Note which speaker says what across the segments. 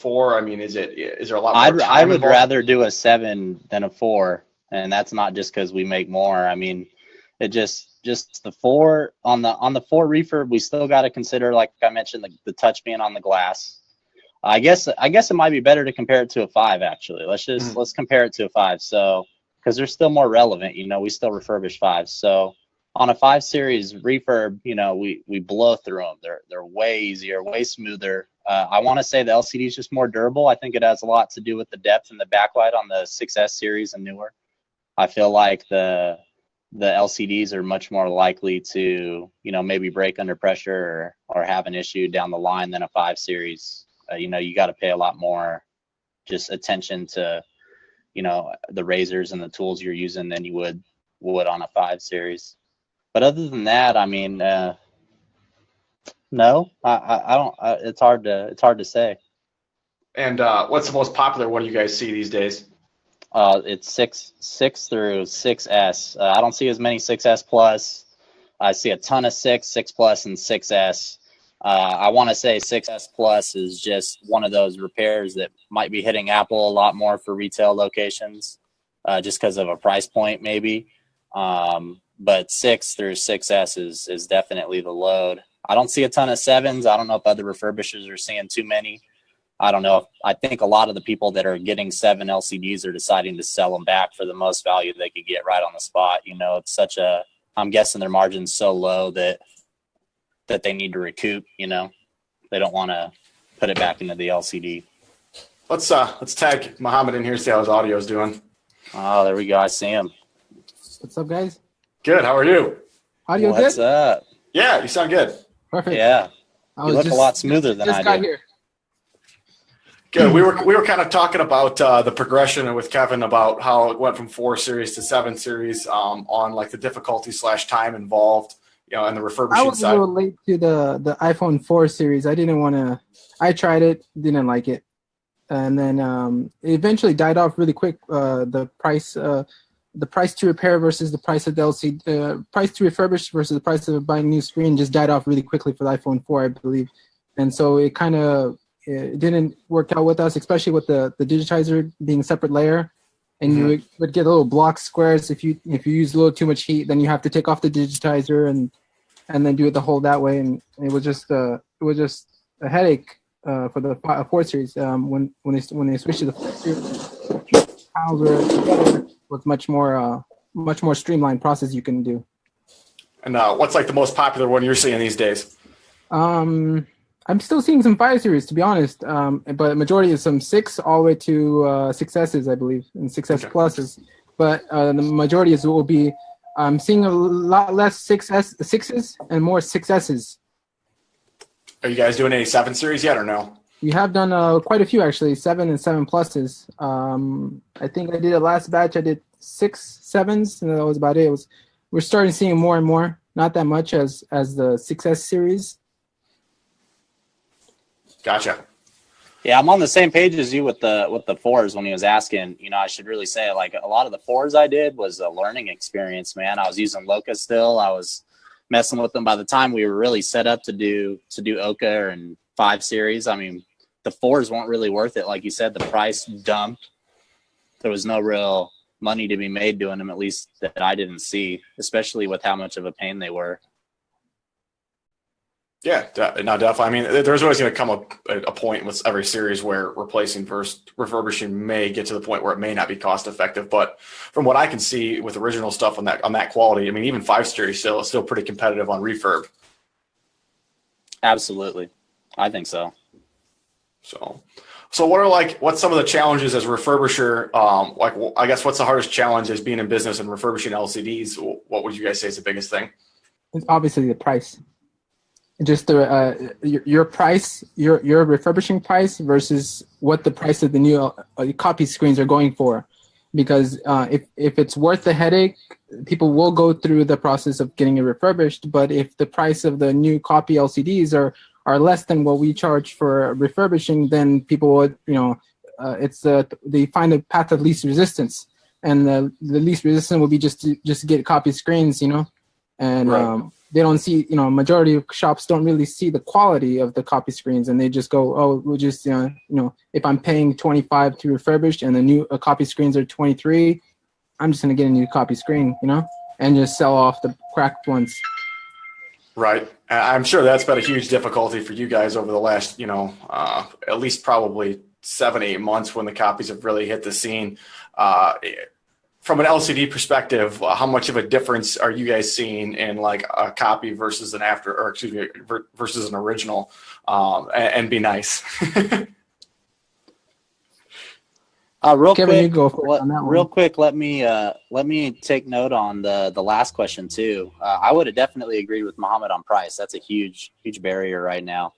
Speaker 1: 4? I mean, is there a lot more
Speaker 2: I
Speaker 1: time
Speaker 2: would
Speaker 1: involved?
Speaker 2: rather do a 7 than a 4, and that's not just because we make more. I mean, it just the 4 on the 4 refurb, we still got to consider, like I mentioned, the touch being on the glass. I guess it might be better to compare it to a 5 actually. Let's compare it to a 5. So because they're still more relevant, we still refurbish 5s. So on a 5 series refurb, we blow through them. They're way easier, way smoother. I want to say the LCD is just more durable. I think it has a lot to do with the depth and the backlight on the 6S series and newer. I feel like the LCDs are much more likely to, maybe break under pressure or have an issue down the line than a 5 series. You got to pay a lot more just attention to, the razors and the tools you're using than you would on a 5 series. But other than that, I mean, no, I don't. It's hard to say.
Speaker 1: And what's the most popular one you guys see these days?
Speaker 2: It's 6 through 6S. I don't see as many 6S plus. I see a ton of 6 plus, and 6S. I want to say 6S Plus is just one of those repairs that might be hitting Apple a lot more for retail locations, just because of a price point maybe. But 6 through 6S is definitely the load. I don't see a ton of 7s. I don't know if other refurbishers are seeing too many. I don't know. I think a lot of the people that are getting 7 LCDs are deciding to sell them back for the most value they could get right on the spot. It's I'm guessing their margin's so low that they need to recoup. They don't want to put it back into the LCD.
Speaker 1: Let's tag Muhammad in here, see how his audio is doing.
Speaker 2: Oh, there we go. I see him.
Speaker 3: What's up, guys?
Speaker 1: Good. How are you?
Speaker 3: Audio
Speaker 2: What's
Speaker 3: good?
Speaker 2: up?
Speaker 1: Yeah, you sound good.
Speaker 3: Perfect.
Speaker 2: Yeah, you look a lot smoother than I do.
Speaker 3: Here.
Speaker 1: Good. We were kind of talking about the progression with Kevin about how it went from 4 series to 7 series on like the difficulty / time involved, and the refurbishing
Speaker 3: I was
Speaker 1: side.
Speaker 3: a little late to the iPhone 4 series. I didn't want to. I tried it, didn't like it, and then it eventually died off really quick. The price to repair versus the price of the LCD, price to refurbish versus the price of buying a new screen just died off really quickly for the iPhone 4, I believe, and so it kind of. It didn't work out with us, especially with the digitizer being a separate layer, and you would get little block squares if you use a little too much heat. Then you have to take off the digitizer and then do it the whole that way, and it was just a headache for the 4 series. When they switched to the 4 series, files were together with much more streamlined process you can do.
Speaker 1: And what's like the most popular one you're seeing these days?
Speaker 3: I'm still seeing some 5 series, to be honest, but majority is some 6 all the way to 6Ss, I believe, and 6S pluses. But the majority will be, I'm seeing a lot less 6s and more 6Ss.
Speaker 1: Are you guys doing any 7 series yet or no?
Speaker 3: We have done quite a few, actually, 7 and 7 pluses. I think I did a last batch. I did 6 7s, and that was about it. We're starting seeing more and more, not that much as the 6S series.
Speaker 1: Gotcha.
Speaker 2: Yeah, I'm on the same page as you with the 4s when he was asking. I should really say, like, a lot of the 4s I did was a learning experience, man. I was using Loca still. I was messing with them by the time we were really set up to do Oka and 5 series. I mean, the 4s weren't really worth it. Like you said, the price dumped. There was no real money to be made doing them, at least that I didn't see, especially with how much of a pain they were.
Speaker 1: Yeah, no, definitely. I mean, there's always going to come a point with every series where replacing versus refurbishing may get to the point where it may not be cost effective. But from what I can see with original stuff on that quality, I mean, even 5 series still pretty competitive on refurb.
Speaker 2: Absolutely, I think so.
Speaker 1: So what's some of the challenges as a refurbisher? I guess what's the hardest challenge as being in business and refurbishing LCDs? What would you guys say is the biggest thing?
Speaker 3: It's obviously the price. Just your price, your refurbishing price versus what the price of the new copy screens are going for, because if it's worth the headache, people will go through the process of getting it refurbished. But if the price of the new copy LCDs are less than what we charge for refurbishing, then people would they find a path of least resistance, and the least resistance will be just to get copy screens, and. Right. they don't see, majority of shops don't really see the quality of the copy screens, and they just go, oh, we'll just, if I'm paying 25 to refurbish and the new copy screens are 23, I'm just gonna get a new copy screen, and just sell off the cracked ones.
Speaker 1: Right. I'm sure that's been a huge difficulty for you guys over the last, at least probably 7-8 months when the copies have really hit the scene. From an LCD perspective, how much of a difference are you guys seeing in like a copy versus versus an original? And be nice.
Speaker 2: Real
Speaker 3: Kevin,
Speaker 2: quick,
Speaker 3: you go for it on that
Speaker 2: real
Speaker 3: one.
Speaker 2: quick. Let me take note on the last question too. I would have definitely agreed with Muhammad on price. That's a huge barrier right now.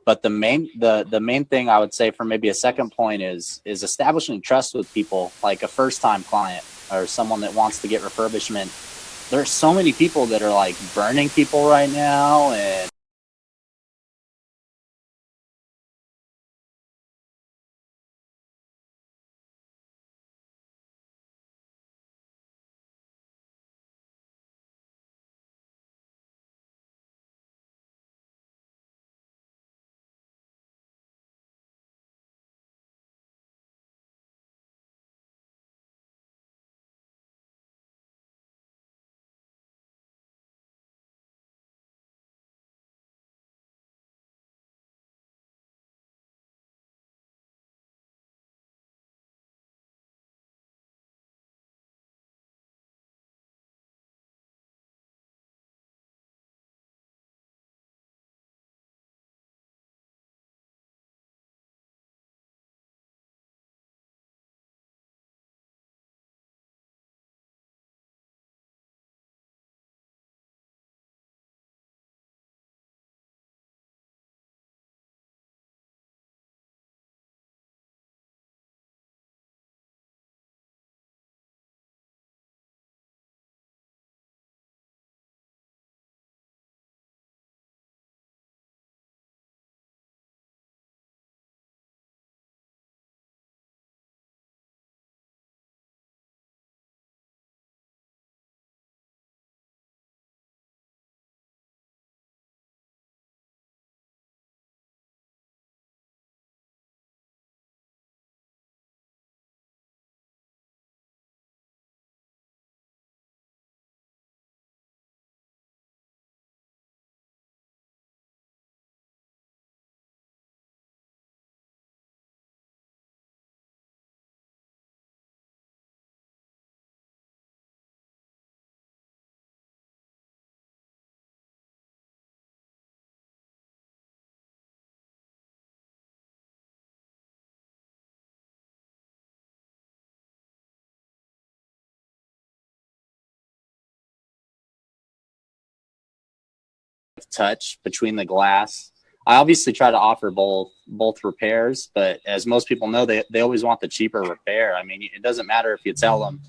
Speaker 2: But the main thing I would say for maybe a second point is establishing trust with people, like a first time client or someone that wants to get refurbishment. There's so many people that are like burning people right now, and touch between the glass. I obviously try to offer both repairs, but as most people know, they always want the cheaper repair. I mean, it doesn't matter if you tell them,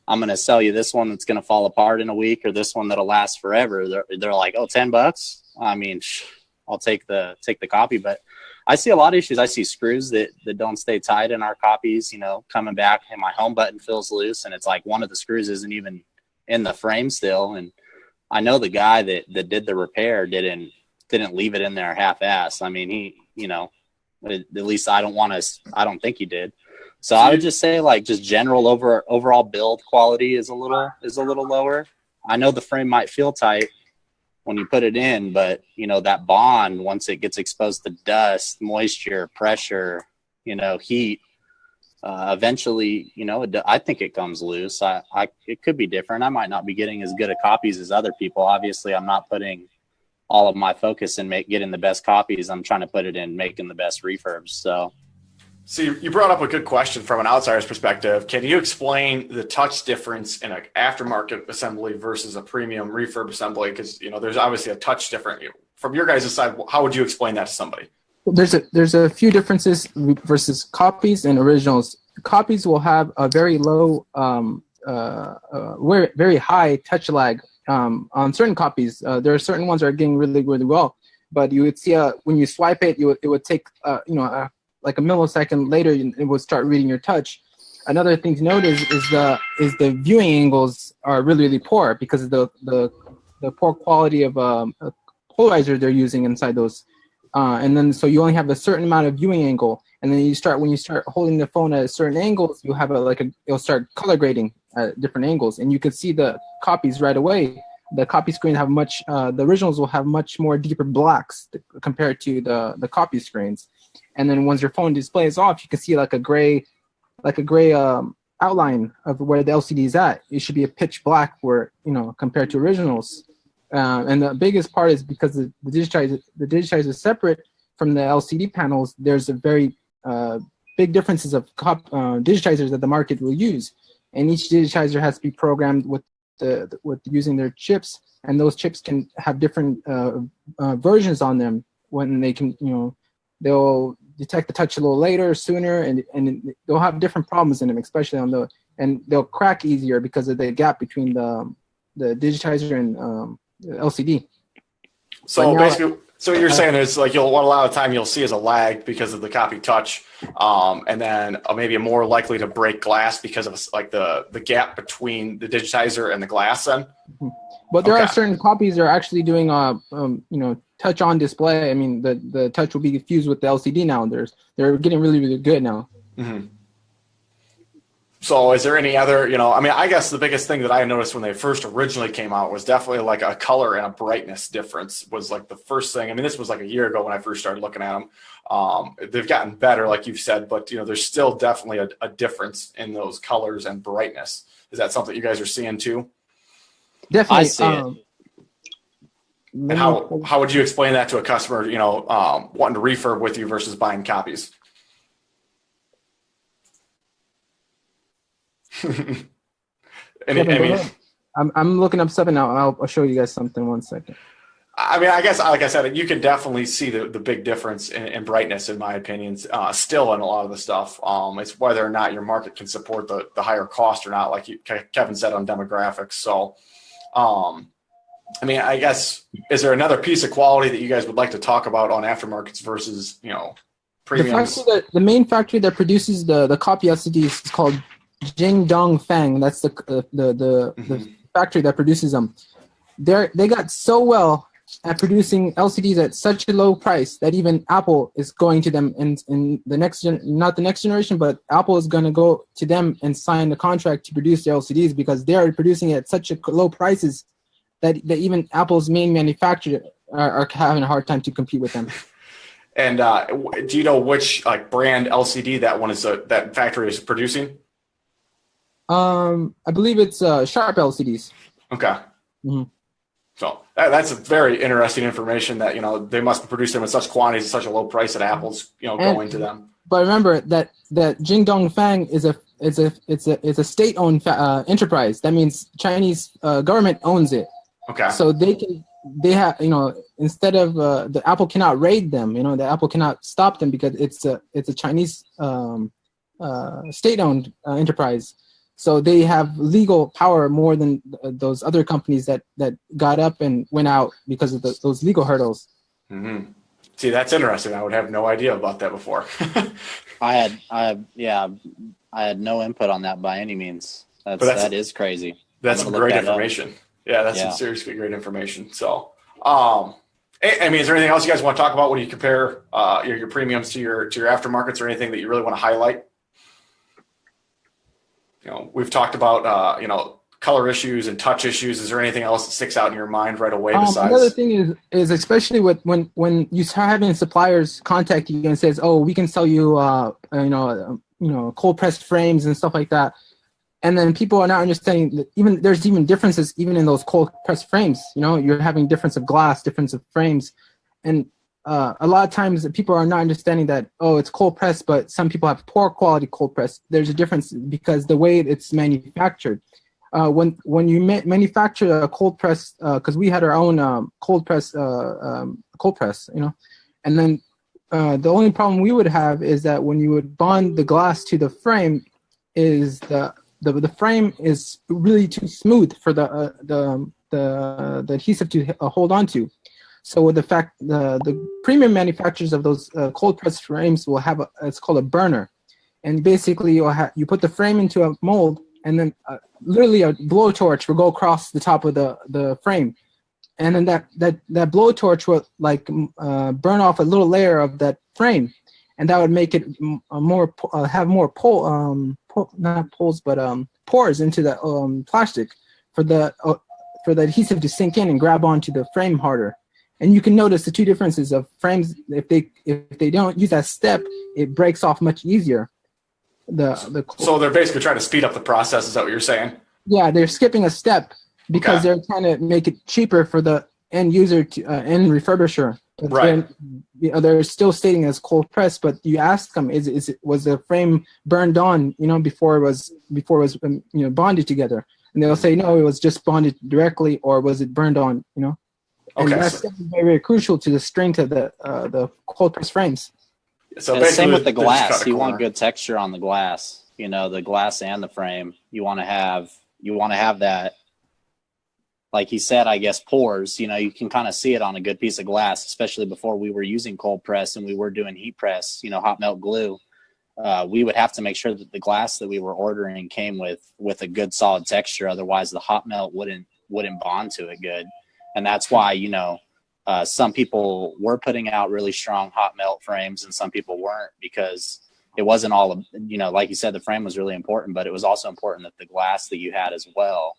Speaker 2: I'm going to sell you this one that's going to fall apart in a week or this one that'll last forever. They're like, oh, $10. I mean, I'll take the copy. But I see a lot of issues. I see screws that don't stay tight in our copies, coming back, and my home button feels loose, and it's like one of the screws isn't even in the frame still. And I know the guy that did the repair didn't leave it in there half-assed. I mean, he, at least I don't think he did. So I would just say, like, just general overall build quality is a little lower. I know the frame might feel tight when you put it in, but that bond, once it gets exposed to dust, moisture, pressure, heat, eventually, I think it comes loose. It could be different. I might not be getting as good of copies as other people. Obviously, I'm not putting all of my focus in getting the best copies. I'm trying to put it in making the best refurbs. So
Speaker 1: you brought up a good question from an outsider's perspective. Can you explain the touch difference in an aftermarket assembly versus a premium refurb assembly? Because there's obviously a touch difference. From your guys' side, how would you explain that to somebody?
Speaker 3: There's a few differences versus copies and originals. Copies will have a very low, very high touch lag on certain copies. There are certain ones that are getting really, really well, but you would see when you swipe it, it would take like a millisecond later, it would start reading your touch. Another thing to note is the viewing angles are really, really poor because of the the poor quality of polarizer they're using inside those. And then so you only have a certain amount of viewing angle, and then when you start holding the phone at certain angles, you have it'll start color grading at different angles, and you can see the copies right away. The copy screen have the originals will have much more deeper blacks compared to the copy screens. And then once your phone display is off, you can see like a gray outline of where the LCD is at. It should be a pitch black compared to originals. And the biggest part is because the digitizer is separate from the LCD panels. There's a very big differences of digitizers that the market will use, and each digitizer has to be programmed with using their chips, and those chips can have different versions on them when they can they'll detect the touch a little later, sooner, and they'll have different problems in them, especially and they'll crack easier because of the gap between the digitizer and LCD.
Speaker 1: So basically, so what you're saying is like what a lot of time you'll see is a lag because of the copy touch, and then maybe a more likely to break glass because of like the gap between the digitizer and the glass. Then,
Speaker 3: but there are certain copies that are actually doing touch on display. I mean, the touch will be fused with the LCD now. They're getting really, really good now.
Speaker 1: Mm-hmm. So is there any other, I guess the biggest thing that I noticed when they first originally came out was definitely like a color and a brightness difference was like the first thing. I mean, this was like a year ago when I first started looking at them. They've gotten better, like you've said, but there's still definitely a difference in those colors and brightness. Is that something you guys are seeing too?
Speaker 3: Definitely.
Speaker 2: I see it.
Speaker 1: And how would you explain that to a customer, wanting to refurb with you versus buying copies?
Speaker 3: I'm looking up something now. I'll show you guys something. 1 second.
Speaker 1: I mean, I guess, like I said, you can definitely see the big difference in brightness, in my opinion, still in a lot of the stuff. It's whether or not your market can support the higher cost or not, like Kevin said on demographics. So, I mean, I guess, is there another piece of quality that you guys would like to talk about on aftermarkets versus, premiums?
Speaker 3: The main factory that produces the copy LCDs is called Jingdong Fang. That's the factory that produces them. They got so well at producing LCDs at such a low price that even Apple is going to them in the not the next generation, but Apple is going to go to them and sign the contract to produce their LCDs because they are producing it at such a low prices that even Apple's main manufacturer are having a hard time to compete with them.
Speaker 1: And do you know which brand LCD that factory is producing?
Speaker 3: I believe it's Sharp LCDs.
Speaker 1: Okay.
Speaker 3: Mm-hmm.
Speaker 1: So that's a very interesting information that they must produce them in such quantities at such a low price that Apple's going to them.
Speaker 3: But remember that Jingdong Fang is a state-owned enterprise. That means Chinese government owns it.
Speaker 1: Okay.
Speaker 3: So they have instead of the Apple cannot raid them. The Apple cannot stop them because it's a Chinese state-owned enterprise. So they have legal power more than those other companies that got up and went out because of those legal hurdles.
Speaker 1: Mm-hmm. See, that's interesting. I would have no idea about that before.
Speaker 2: I had no input on that by any means. That is crazy.
Speaker 1: That's some great information. Yeah, that's some seriously great information. So, I mean, is there anything else you guys want to talk about when you compare your premiums to your aftermarkets, or anything that you really want to highlight? We've talked about, color issues and touch issues. Is there anything else that sticks out in your mind right away besides?
Speaker 3: Another thing is especially when you start having suppliers contact you and says, "Oh, we can sell you, cold pressed frames and stuff like that," and then people are not understanding that there's differences even in those cold pressed frames. You're having difference of glass, difference of frames, and a lot of times people are not understanding that, it's cold pressed, but some people have poor quality cold press. There's a difference because the way it's manufactured. When you manufacture a cold press, because we had our own cold press, and then the only problem we would have is that when you would bond the glass to the frame, is the frame is really too smooth for the adhesive to hold on to. So with the fact the premium manufacturers of those cold press frames will have it's called a burner, and basically you put the frame into a mold, and then literally a blowtorch will go across the top of the frame, and then that blowtorch would like burn off a little layer of that frame, and that would make it have more not poles, but pores into the plastic for the adhesive to sink in and grab onto the frame harder. And you can notice the two differences of frames. If they don't use that step, it breaks off much easier.
Speaker 1: So they're basically trying to speed up the process. Is that what you're saying?
Speaker 3: Yeah, they're skipping a step because they're trying to make it cheaper for the end user to end refurbisher.
Speaker 1: Right.
Speaker 3: They're still stating as cold press, but you ask them, was the frame burned on, before it was bonded together? And they'll say no, it was just bonded directly, or was it burned on? And that's very, very crucial to the strength of the cold press frames.
Speaker 2: So same with the glass. You want good texture on the glass. The glass and the frame. You want to have that. Like he said, I guess pores. You can kind of see it on a good piece of glass, especially before we were using cold press and we were doing heat press. Hot melt glue. We would have to make sure that the glass that we were ordering came with a good solid texture. Otherwise, the hot melt wouldn't bond to it good. And that's why, some people were putting out really strong hot melt frames and some people weren't, because it wasn't all, like you said, the frame was really important, but it was also important that the glass that you had as well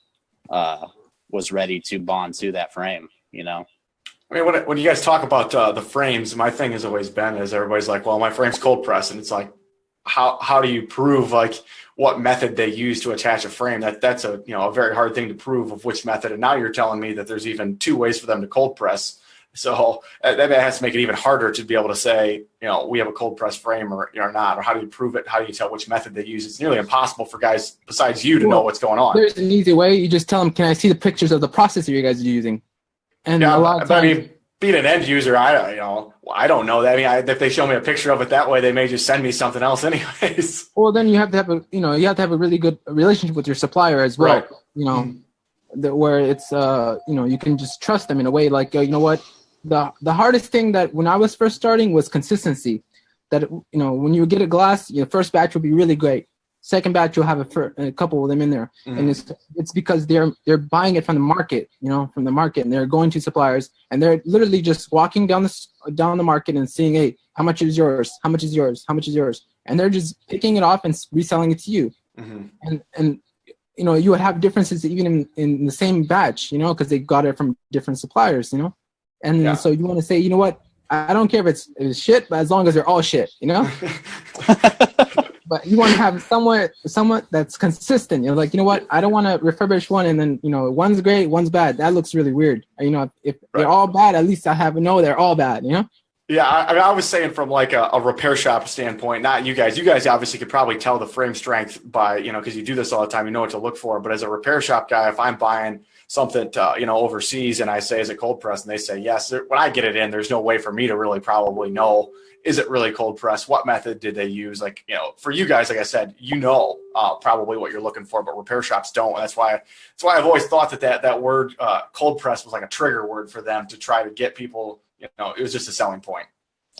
Speaker 2: was ready to bond to that frame, I
Speaker 1: mean, when you guys talk about the frames, my thing has always been is everybody's like, well, my frame's cold press. And it's like, how do you prove like what method they use to attach a frame? That's a very hard thing to prove of which method. And now you're telling me that there's even two ways for them to cold press. So that has to make it even harder to be able to say, we have a cold press frame or not, or how do you prove it? How do you tell which method they use? It's nearly impossible for guys besides you to know what's going on.
Speaker 3: There's an easy way. You just tell them, can I see the pictures of the processor you guys are using? And a lot of times,
Speaker 1: being an end user, I don't know that. I mean, if they show me a picture of it that way, they may just send me something else anyways.
Speaker 3: Well, then you have to have a really good relationship with your supplier as well.
Speaker 1: Right.
Speaker 3: Where it's you can just trust them in a way. Like what, the hardest thing that when I was first starting was consistency. That when you get a glass, your first batch will be really great. Second batch, you'll have a couple of them in there, and it's because they're buying it from the market, and they're going to suppliers, and they're literally just walking down the market and seeing, hey, how much is yours? How much is yours? How much is yours? And they're just picking it off and reselling it to you. Mm-hmm. And you would have differences even in the same batch, because they got it from different suppliers, and so you want to say, you know what? I don't care if it's shit, but as long as they're all shit, But you want to have somewhat that's consistent. You're like, what? I don't want to refurbish one and then, one's great, one's bad. That looks really weird. If they're all bad, at least I know they're all bad,
Speaker 1: Yeah, I was saying from like a repair shop standpoint, not you guys. You guys obviously could probably tell the frame strength by, because you do this all the time, you know what to look for. But as a repair shop guy, if I'm buying something, overseas and I say, is it cold press? And they say, yes. When I get it in, there's no way for me to really probably know, is it really cold press? What method did they use? Like, for you guys, like I said, probably what you're looking for, but repair shops don't. And that's why I've always thought that word cold press was like a trigger word for them to try to get people, it was just a selling point.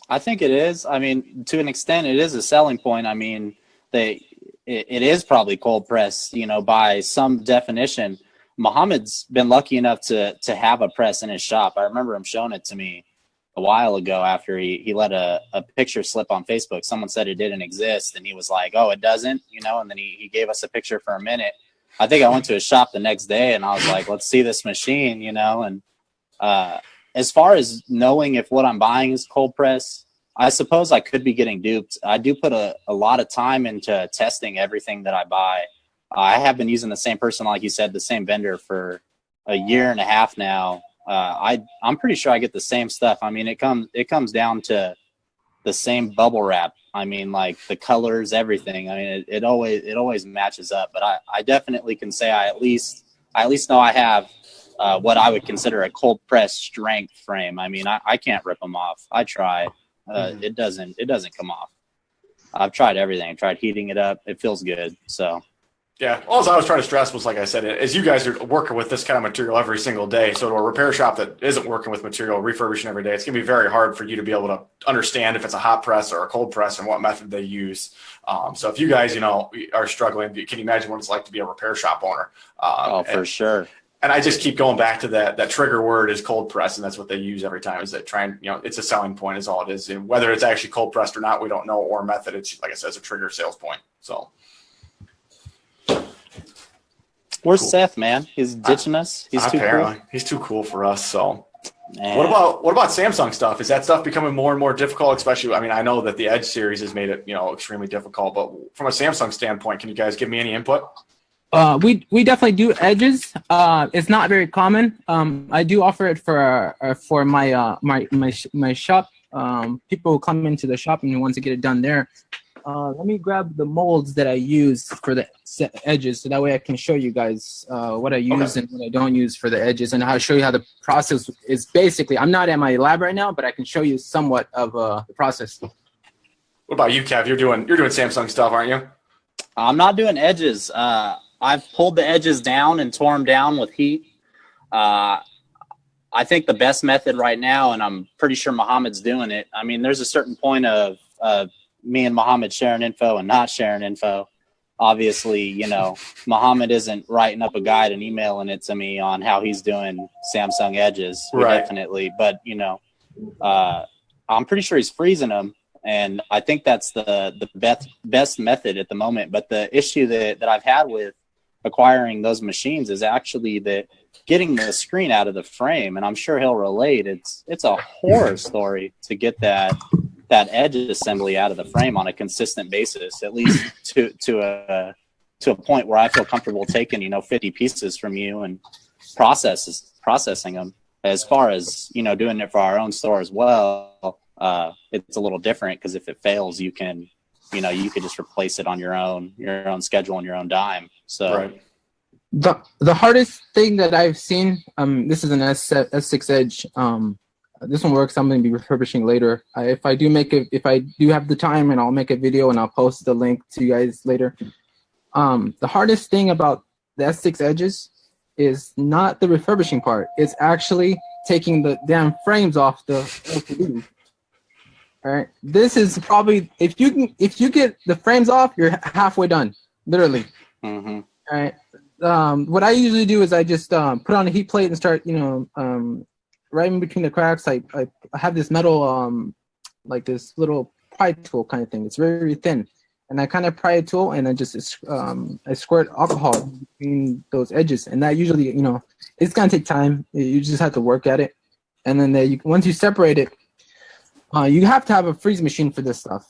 Speaker 2: I think it is. I mean, to an extent, it is a selling point. I mean, it is probably cold press, by some definition. Muhammad's been lucky enough to have a press in his shop. I remember him showing it to me a while ago after he let a picture slip on Facebook. Someone said it didn't exist, and he was like, oh, it doesn't, and then he gave us a picture for a minute. I think I went to his shop the next day, and I was like, let's see this machine, and as far as knowing if what I'm buying is cold press, I suppose I could be getting duped. I do put a lot of time into testing everything that I buy. I have been using the same person, like you said, the same vendor for a year and a half now. I'm pretty sure I get the same stuff. I mean, it comes down to the same bubble wrap. I mean, like the colors, everything. I mean, it always matches up. But I definitely can say I at least know I have what I would consider a cold press strength frame. I mean, I can't rip them off. I try. It doesn't come off. I've tried everything. I tried heating it up. It feels good. So.
Speaker 1: Yeah, all I was trying to stress was, like I said, is you guys are working with this kind of material every single day. So to a repair shop that isn't working with material, refurbishing every day, it's going to be very hard for you to be able to understand if it's a hot press or a cold press and what method they use. So if you guys, are struggling, can you imagine what it's like to be a repair shop owner?
Speaker 2: For sure.
Speaker 1: And I just keep going back to that trigger word is cold press, and that's what they use every time. Is that trying, it's a selling point is all it is. And whether it's actually cold pressed or not, we don't know, or method. It's like I said, it's a trigger sales point. So
Speaker 2: where's
Speaker 1: cool.
Speaker 2: Seth, man? He's ditching us. He's too cool.
Speaker 1: He's too cool for us. So
Speaker 2: Man.
Speaker 1: what about Samsung stuff? Is that stuff becoming more and more difficult? Especially, I mean, I know that the Edge series has made it, extremely difficult. But from a Samsung standpoint, can you guys give me any input?
Speaker 3: We definitely do edges. It's not very common. I do offer it for my shop. People will come into the shop and want to get it done there. Let me grab the molds that I use for the edges, so that way I can show you guys what I use and what I don't use for the edges, and how to show you how the process is. Basically, I'm not at my lab right now, but I can show you somewhat of the process.
Speaker 1: What about you, Kev? You're doing Samsung stuff, aren't you?
Speaker 2: I'm not doing edges. I've pulled the edges down and tore them down with heat. I think the best method right now, and I'm pretty sure Muhammad's doing it. I mean, there's a certain point of me and Muhammad sharing info and not sharing info. Obviously, Muhammad isn't writing up a guide and emailing it to me on how he's doing Samsung edges.
Speaker 1: Right.
Speaker 2: Definitely. But, I'm pretty sure he's freezing them. And I think that's the best method at the moment. But the issue that I've had with acquiring those machines is actually that getting the screen out of the frame, and I'm sure he'll relate. It's a horror story to get that edge assembly out of the frame on a consistent basis, at least to a point where I feel comfortable taking 50 pieces from you and processing them. As far as doing it for our own store as well, it's a little different, because if it fails, you can just replace it on your own schedule and your own dime. So
Speaker 1: right.
Speaker 3: The hardest thing that I've seen, this is an S6 Edge. This one works. I'm going to be refurbishing later. If I do have the time, and I'll make a video and I'll post the link to you guys later. The hardest thing about the S6 Edges is not the refurbishing part. It's actually taking the damn frames off the LCD. All right. This is probably, if you get the frames off, you're halfway done, literally.
Speaker 2: Mm-hmm.
Speaker 3: All right. What I usually do is I just put on a heat plate and start, right in between the cracks. I have this metal, like this little pry tool kind of thing. It's very, very thin, and I kind of pry a tool, and I just I squirt alcohol between those edges, and that usually, it's gonna take time. You just have to work at it, and then once you separate it, you have to have a freeze machine for this stuff,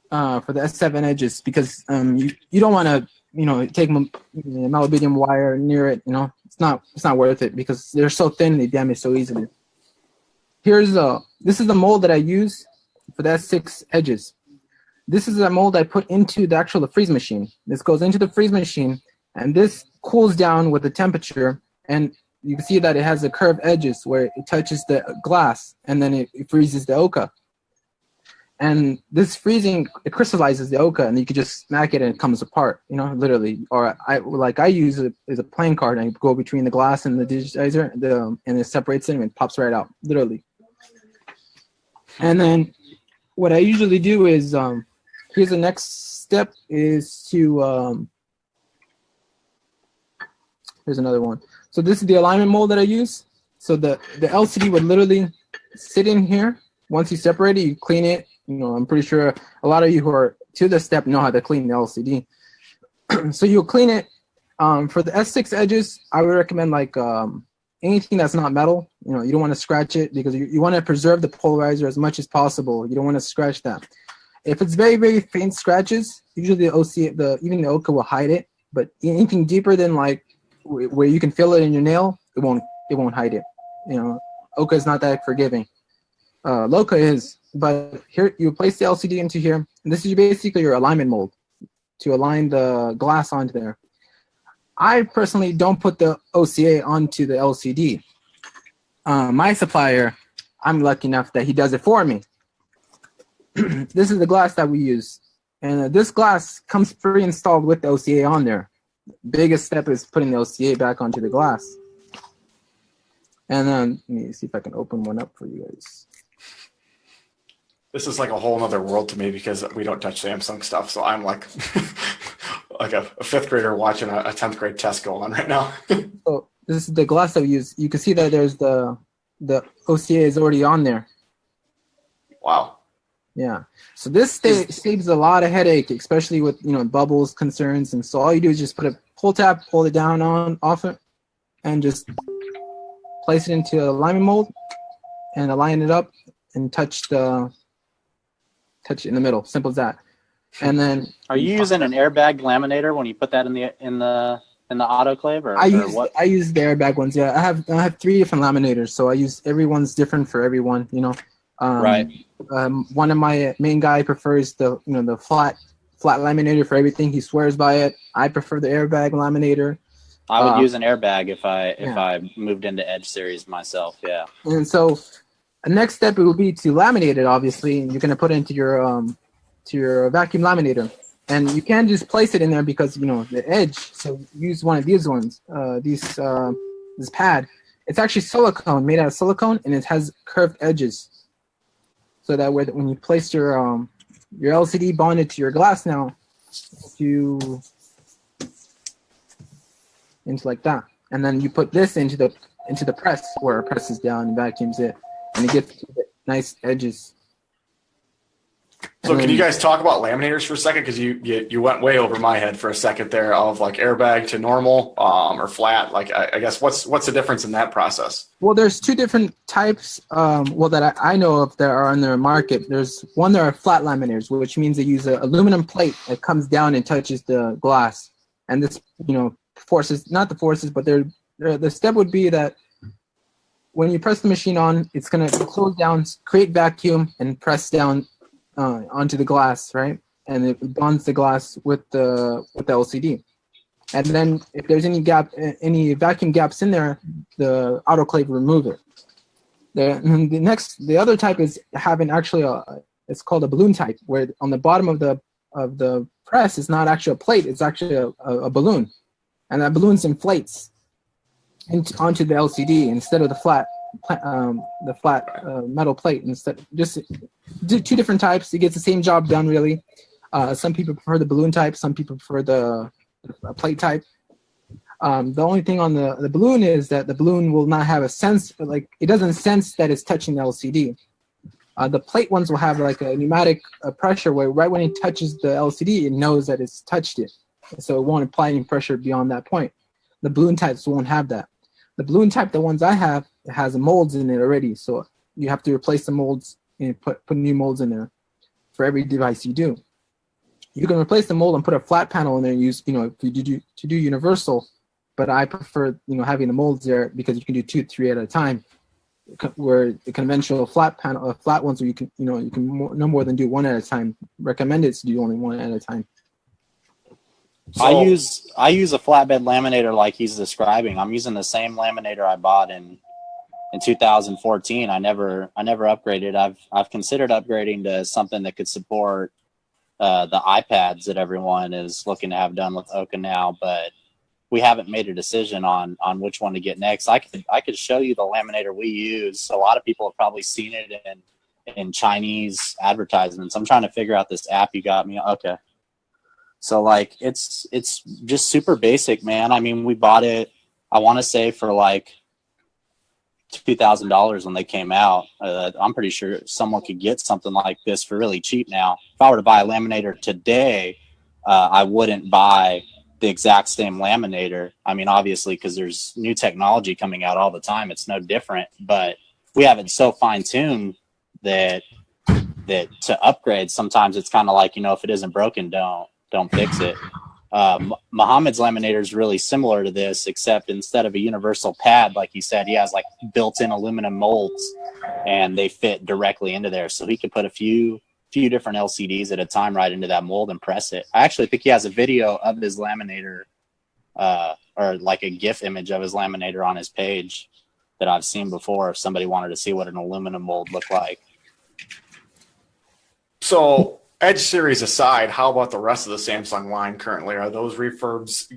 Speaker 3: for the S7 edges, because you don't want to take malabedium wire near it. It's not worth it, because they're so thin, they damage so easily. This is the mold that I use for the S6 edges. This is a mold I put into the actual freeze machine. This goes into the freeze machine, and this cools down with the temperature, and you can see that it has the curved edges where it touches the glass, and then it freezes the Oka. And this freezing, it crystallizes the Oka, and you can just smack it and it comes apart, literally. Or I use it as a playing card, and I go between the glass and the digitizer, and it separates it and it pops right out, literally. And then what I usually do is, here's the next step, is to, here's another one. So this is the alignment mold that I use. So the LCD would literally sit in here. Once you separate it, you clean it. I'm pretty sure a lot of you who are to this step know how to clean the LCD. So you'll clean it. For the S6 edges, I would recommend anything that's not metal. You don't want to scratch it, because you want to preserve the polarizer as much as possible. You don't want to scratch that. If it's very, very faint scratches, usually even the Oka will hide it. But anything deeper than where you can feel it in your nail, it won't hide it. Oka is not that forgiving. Loka is. But here you place the LCD into here, and this is basically your alignment mold to align the glass onto there. I personally don't put the OCA onto the LCD. My supplier, I'm lucky enough that he does it for me. This is the glass that we use, and this glass comes pre-installed with the OCA on there. Biggest step is putting the OCA back onto the glass. And then let me see if I can open one up for you guys.
Speaker 1: This is like a whole other world to me, because we don't touch Samsung stuff. So I'm like a fifth grader watching a 10th grade test go on right now.
Speaker 3: So this is the glass that we use. You can see that there's the OCA is already on there.
Speaker 1: Wow.
Speaker 3: Yeah. So this saves a lot of headache, especially with bubbles concerns. And so all you do is just put a pull tab, pull it down off it, and just place it into a alignment mold and align it up and touch it in the middle. Simple as that. And then
Speaker 2: are you using an airbag laminator when you put that in the autoclave, or
Speaker 3: I use
Speaker 2: what?
Speaker 3: I use the airbag ones. Yeah, I have 3 different laminators, so I use everyone's different for everyone.
Speaker 2: Right.
Speaker 3: One of my main guy prefers the flat laminator for everything. He swears by it. I prefer the airbag laminator.
Speaker 2: I would use an airbag if I moved into Edge series myself. Yeah.
Speaker 3: And so, the next step it would be to laminate it. Obviously, and you're going to put it into your vacuum laminator, and you can't just place it in there because the edge. So use one of these ones. This pad. It's actually silicone, made out of silicone, and it has curved edges. So that way, when you place your LCD bonded to your glass now, into like that, and then you put this into the press where it presses down and vacuums it, and it gets nice edges.
Speaker 1: So can you guys talk about laminators for a second? Because you went way over my head for a second there of like airbag to normal or flat. Like I guess what's the difference in that process?
Speaker 3: Well, there's 2 different types. That I know of that are on the market. There's one that are flat laminators, which means they use an aluminum plate that comes down and touches the glass, and this the step would be that when you press the machine on, it's going to close down, create vacuum, and press down onto the glass, right? And it bonds the glass with the LCD. And then if there's any vacuum gaps in there, the autoclave will remove it. The other type is having actually it's called a balloon type, where on the bottom of the press is not actually a plate, it's actually a balloon, and that balloon inflates onto the LCD instead of the flat metal plate. Instead, just do 2 different types. It gets the same job done, really. Some people prefer the balloon type. Some people prefer the plate type. The only thing on the balloon is that the balloon will not have a sense, like it doesn't sense that it's touching the LCD. The plate ones will have like a pneumatic pressure where right when it touches the LCD, it knows that it's touched it. So it won't apply any pressure beyond that point. The balloon types won't have that. The balloon type, the ones I have, has molds in it already. So you have to replace the molds and put new molds in there for every device you do. You can replace the mold and put a flat panel in there and use, if you do universal, but I prefer, having the molds there because you can do 2, 3 at a time. Where the conventional flat ones where you can no more than do 1 at a time. Recommended to do only 1 at a time.
Speaker 2: So, I use a flatbed laminator like he's describing. I'm using the same laminator I bought in 2014. I never upgraded. I've considered upgrading to something that could support the iPads that everyone is looking to have done with Oka now, but we haven't made a decision on which one to get next. I could show you the laminator we use. A lot of people have probably seen it in Chinese advertisements. I'm trying to figure out this app you got me. Okay. So like it's just super basic, man. I mean, we bought it, I want to say for like $2,000 when they came out. I'm pretty sure someone could get something like this for really cheap now. If I were to buy a laminator today, I wouldn't buy the exact same laminator. I mean, obviously, because there's new technology coming out all the time, it's no different. But we have it so fine-tuned that to upgrade, sometimes it's kind of like, if it isn't broken, don't fix it. Muhammad's laminator is really similar to this, except instead of a universal pad, like he said, he has like built-in aluminum molds, and they fit directly into there. So he could put a few different LCDs at a time right into that mold and press it. I actually think he has a video of his laminator, or like a GIF image of his laminator on his page that I've seen before if somebody wanted to see what an aluminum mold looked like.
Speaker 1: So Edge series aside, how about the rest of the Samsung line currently? Are those refurbs,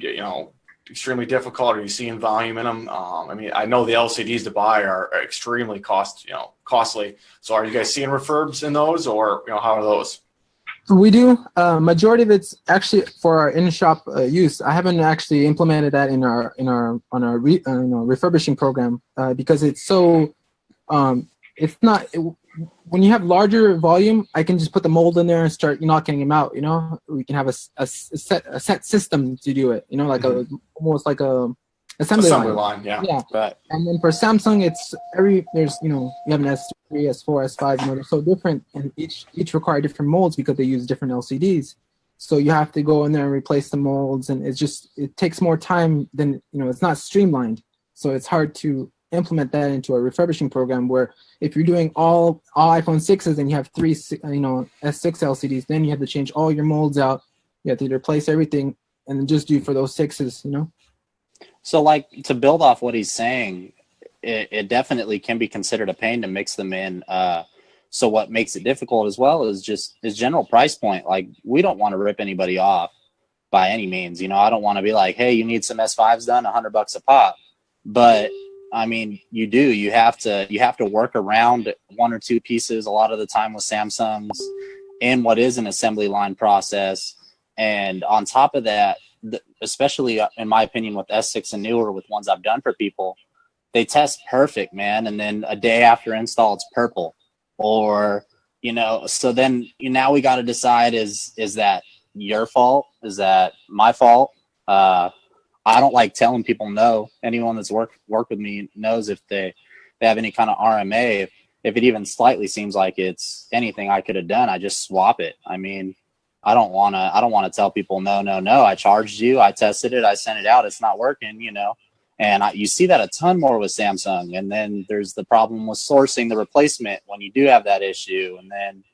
Speaker 1: extremely difficult? Are you seeing volume in them? I mean, I know the LCDs to buy are extremely costly. So are you guys seeing refurbs in those, or how are those?
Speaker 3: We do. Majority of it's actually for our in-shop use. I haven't actually implemented that in our refurbishing program because it's so it's not when you have larger volume. I can just put the mold in there and start knocking them out. We can have a set system to do it. Like almost like a assembly
Speaker 1: line. Yeah.
Speaker 2: Right.
Speaker 3: And then for Samsung, it's there's you have an S3, S4, S5. They're so different, and each require different molds because they use different LCDs. So you have to go in there and replace the molds, and it takes more time than it's not streamlined. So it's hard to implement that into a refurbishing program. Where if you're doing all iPhone 6s and you have three S6 LCDs, then you have to change all your molds out. You have to replace everything, and then just do for those sixes.
Speaker 2: So, like, to build off what he's saying, it definitely can be considered a pain to mix them in. So what makes it difficult as well is just his general price point. Like, we don't want to rip anybody off by any means. I don't want to be like, hey, you need some S5s done, $100 a pop. But I mean, you have to work around one or two pieces a lot of the time with Samsungs in what is an assembly line process. And on top of that, especially in my opinion with S6 and newer, with ones I've done for people, they test perfect, man. And then a day after install, it's purple. Or, so then now we got to decide, is that your fault? Is that my fault? I don't like telling people no. Anyone that's worked with me knows if they have any kind of RMA, if it even slightly seems like it's anything I could have done, I just swap it. I mean, I don't want to tell people, no, I charged you, I tested it, I sent it out, it's not working, and you see that a ton more with Samsung. And then there's the problem with sourcing the replacement when you do have that issue. And then,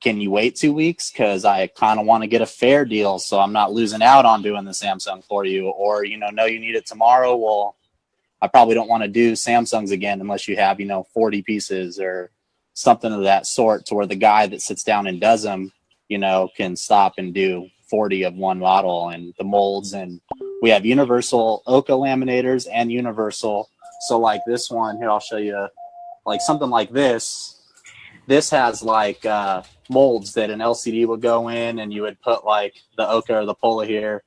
Speaker 2: can you wait 2 weeks? Cause I kind of want to get a fair deal, so I'm not losing out on doing the Samsung for you. Or, no, you need it tomorrow. Well, I probably don't want to do Samsungs again unless you have, 40 pieces or something of that sort, to where the guy that sits down and does them, can stop and do 40 of one model. And the molds, and we have universal Oka laminators and universal. So like this one here, I'll show you, like something like this has like molds that an LCD would go in, and you would put like the Oka or the Pola here,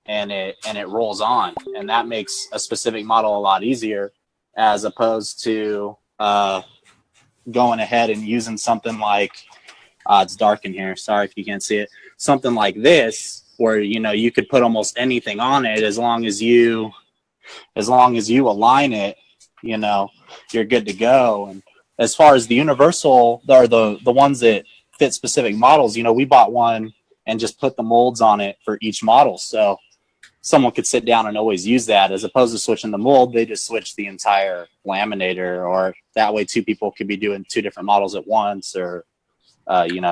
Speaker 2: and it rolls on, and that makes a specific model a lot easier, as opposed to going ahead and using something like it's dark in here, sorry if you can't see it, something like this, where you could put almost anything on it, as long as you align it, you're good to go. And as far as the universal, or the ones that fit specific models, we bought one and just put the molds on it for each model, so someone could sit down and always use that, as opposed to switching the mold. They just switch the entire laminator, or that way two people could be doing two different models at once, or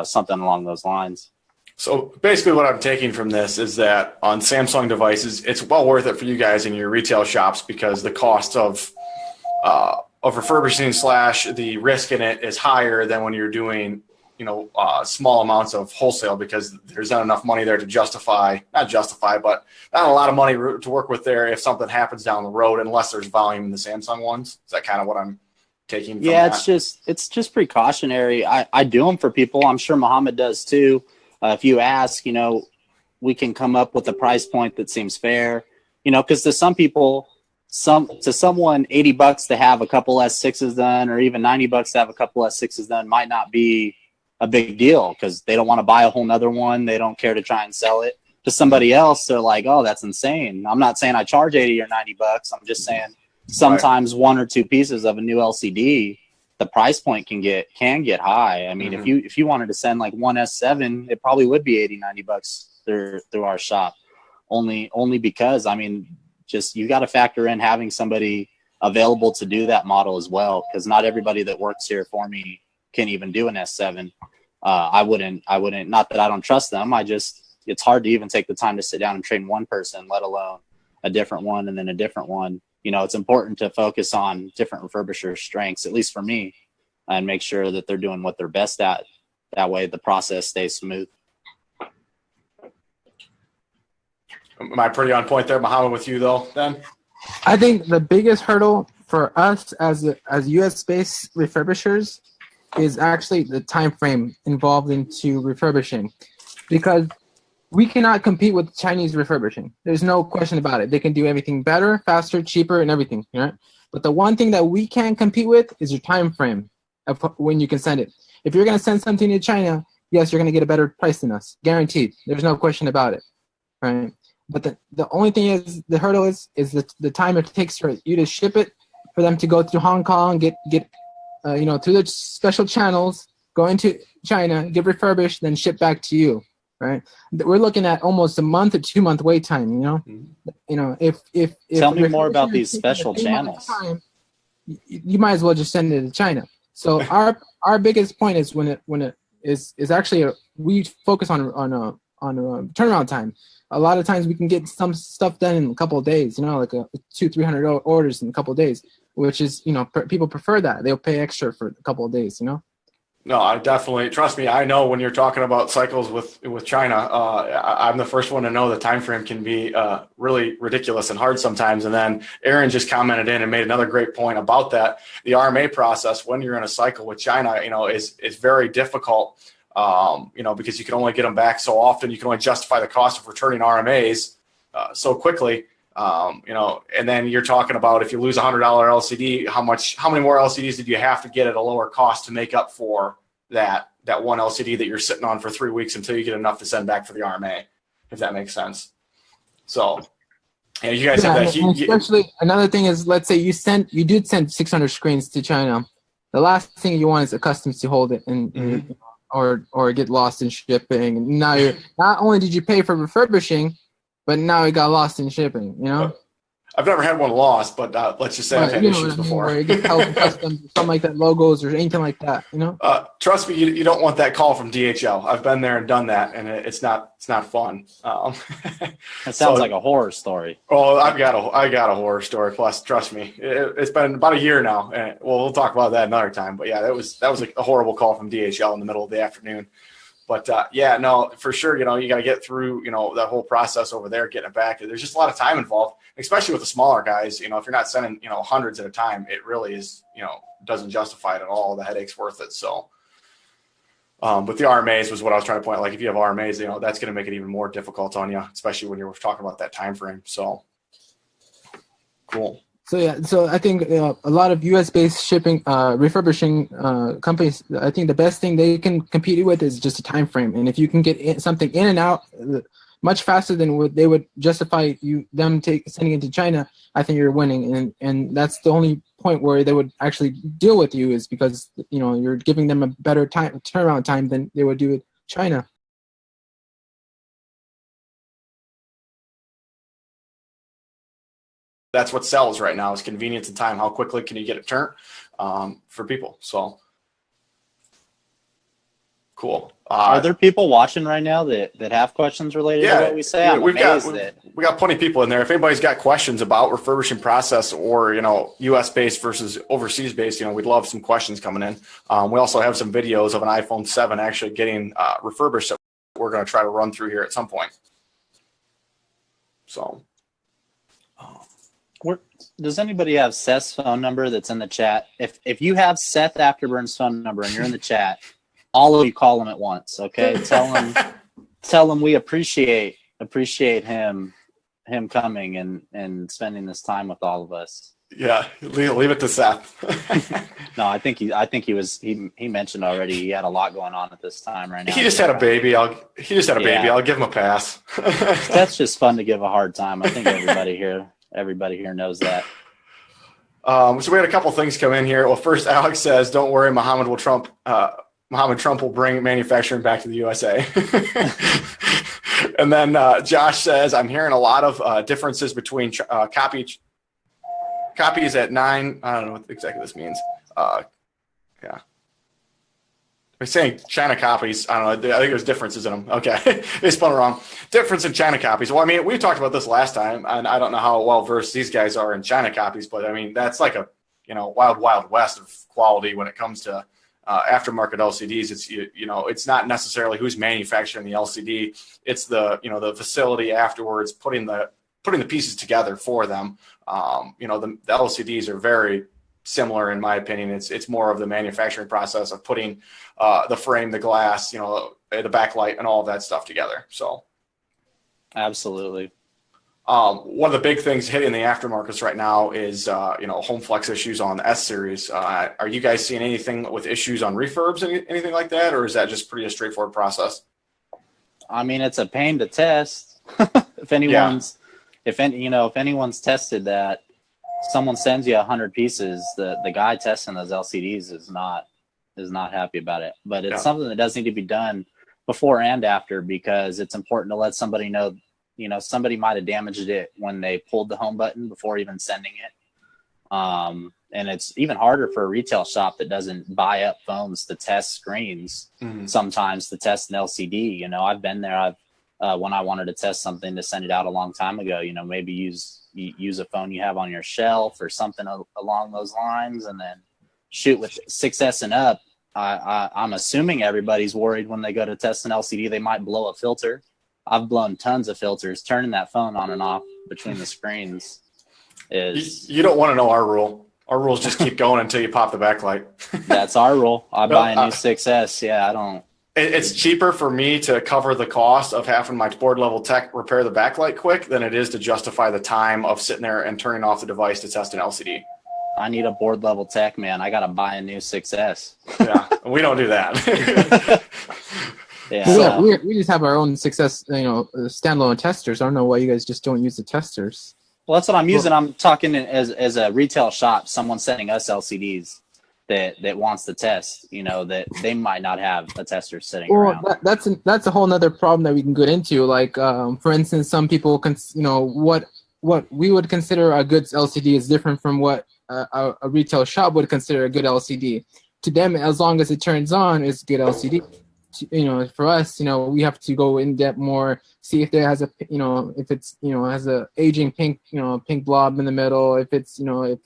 Speaker 2: something along those lines.
Speaker 1: So basically what I'm taking from this is that on Samsung devices, it's well worth it for you guys in your retail shops, because the cost of refurbishing / the risk in it is higher than when you're doing, small amounts of wholesale, because there's not enough money there to but not a lot of money to work with there if something happens down the road, unless there's volume in the Samsung ones. Is that kind of what I'm taking from that?
Speaker 2: It's just precautionary. I do them for people. I'm sure Muhammad does too. If you ask, we can come up with a price point that seems fair, because to some people, to someone, $80 to have a couple S6s done, or even $90 to have a couple S6s done, might not be a big deal, because they don't want to buy a whole nother one. They don't care to try and sell it to somebody else. They're like, oh, that's insane. I'm not saying I charge 80 or $90. I'm just saying sometimes one or two pieces of a new LCD, the price point can get high. I mean, if you wanted to send like one S7, it probably would be $80-$90 through our shop, only because, I mean, just, you got to factor in having somebody available to do that model as well, because not everybody that works here for me can even do an S7. I wouldn't, not that I don't trust them. It's hard to even take the time to sit down and train one person, let alone a different one and then a different one. It's important to focus on different refurbishers' strengths, at least for me, and make sure that they're doing what they're best at. That way the process stays smooth.
Speaker 1: Am I pretty on point there, Muhammad, with you though, then?
Speaker 3: I think the biggest hurdle for us as US-based refurbishers is actually the time frame involved into refurbishing, because we cannot compete with Chinese refurbishing. There's no question about it. They can do everything better, faster, cheaper, and everything. Right? But the one thing that we can't compete with is your time frame of when you can send it. If you're going to send something to China, yes, you're going to get a better price than us, guaranteed. There's no question about it, right? But the only thing is, the hurdle is the time it takes for you to ship it, for them to go through Hong Kong, get through the special channels, go into China, get refurbished, then ship back to you, right? We're looking at almost a month or 2 month wait time. If
Speaker 2: Tell me more about these special channels.
Speaker 3: You might as well just send it to China. So our biggest point is when it is actually we focus on turnaround time. A lot of times we can get some stuff done in a couple of days, like 200-300 orders in a couple of days, which is, people prefer that. They'll pay extra for a couple of days,
Speaker 1: No, I definitely, trust me, I know when you're talking about cycles with China, I'm the first one to know the time frame can be really ridiculous and hard sometimes. And then Aaron just commented in and made another great point about that. The RMA process, when you're in a cycle with China, is very difficult, because you can only get them back so often. You can only justify the cost of returning RMAs so quickly. And then you're talking about, if you lose $100 LCD, how many more LCDs did you have to get at a lower cost to make up for that one LCD that you're sitting on for 3 weeks until you get enough to send back for the RMA, if that makes sense. So, you guys have that.
Speaker 3: Especially another thing is, let's say you did send 600 screens to China. The last thing you want is a customs to hold it and or get lost in shipping. And now not only did you pay for refurbishing, but now it got lost in shipping,
Speaker 1: I've never had one lost, but let's just say I've had issues before.
Speaker 3: Where it gets held in customs, something like that, logos or anything like that,
Speaker 1: Trust me, you don't want that call from DHL. I've been there and done that, and it's not fun.
Speaker 2: That sounds like a horror story.
Speaker 1: Oh, I got a horror story. Plus, trust me, it's been about a year now, and we'll talk about that another time. But yeah, that was a horrible call from DHL in the middle of the afternoon. But no, for sure, you got to get through, that whole process over there, getting it back. There's just a lot of time involved, especially with the smaller guys. If you're not sending, hundreds at a time, it really is, doesn't justify it at all. The headache's worth it. So, but the RMAs was what I was trying to point out. Like, if you have RMAs, that's going to make it even more difficult on you, especially when you're talking about that time frame. So, cool.
Speaker 3: So I think a lot of U.S.-based shipping, refurbishing companies, I think the best thing they can compete with is just a time frame. And if you can get something in and out much faster than what they would justify them sending it to China, I think you're winning. And that's the only point where they would actually deal with you, is because you're giving them a better turnaround time than they would do with China.
Speaker 1: That's what sells right now, is convenience and time. How quickly can you get it turned for people? So cool.
Speaker 2: Are there people watching right now that have questions related to what we say?
Speaker 1: We got plenty of people in there. If anybody's got questions about refurbishing process, or U.S. based versus overseas based, we'd love some questions coming in. We also have some videos of an iPhone 7 actually getting refurbished that we're going to try to run through here at some point. So.
Speaker 2: Does anybody have Seth's phone number that's in the chat? If you have Seth Afterburn's phone number and you're in the chat, all of you call him at once, okay? Tell him we appreciate him coming and spending this time with all of us.
Speaker 1: Yeah, leave it to Seth.
Speaker 2: No, I think he mentioned already he had a lot going on at this time right now.
Speaker 1: He just had a baby. I'll give him a pass.
Speaker 2: That's just fun to give a hard time. I think everybody here knows that.
Speaker 1: So we had a couple things come in here. Well, first, Alex says, "Don't worry, Mohammed Trump will bring manufacturing back to the USA." And then Josh says, "I'm hearing a lot of differences between copies at 9." I don't know what exactly this means. Yeah. We're saying China copies. I don't know. I think there's differences in them. Okay. They spelled it wrong. Difference in China copies. Well, I mean, we talked about this last time, and I don't know how well versed these guys are in China copies, but I mean, that's like a, wild, wild west of quality when it comes to aftermarket LCDs. It's, it's not necessarily who's manufacturing the LCD. It's the facility afterwards, putting the pieces together for them. The LCDs are very, similar in my opinion. It's more of the manufacturing process of putting the frame, the glass, the backlight, and all of that stuff together. So,
Speaker 2: absolutely.
Speaker 1: One of the big things hitting the aftermarkets right now is home flex issues on the S series. Are you guys seeing anything with issues on refurbs, anything like that, or is that just pretty a straightforward process?
Speaker 2: I mean, it's a pain to test. If anyone's tested that, someone sends you 100 pieces, the guy testing those LCDs is not happy about it. But it's something that does need to be done before and after, because it's important to let somebody know, somebody might have damaged it when they pulled the home button before even sending it. And it's even harder for a retail shop that doesn't buy up phones to test screens, sometimes to test an LCD. I've been there. When I wanted to test something to send it out a long time ago, maybe use a phone you have on your shelf or something along those lines, and then shoot with 6S and up. I'm assuming everybody's worried when they go to test an LCD, they might blow a filter. I've blown tons of filters. Turning that phone on and off between the screens is...
Speaker 1: You don't want to know our rule. Our rules just keep going until you pop the backlight.
Speaker 2: That's our rule. I buy a new 6S. Yeah, I don't...
Speaker 1: It's cheaper for me to cover the cost of having my board level tech repair the backlight quick than it is to justify the time of sitting there and turning off the device to test an LCD.
Speaker 2: I need a board level tech, man. I got to buy a new 6S.
Speaker 1: Yeah, we don't do that.
Speaker 3: Yeah, we just have our own success, standalone testers. I don't know why you guys just don't use the testers.
Speaker 2: Well, that's what I'm using. I'm talking as a retail shop, someone sending us LCDs that wants to test, that they might not have a tester sitting around.
Speaker 3: That's a whole nother problem that we can get into. Like, for instance, some people what we would consider a good LCD is different from what a retail shop would consider a good LCD. To them, as long as it turns on, it's a good LCD. For us, we have to go in depth more, see if there has if it's has a aging pink blob in the middle, if it's if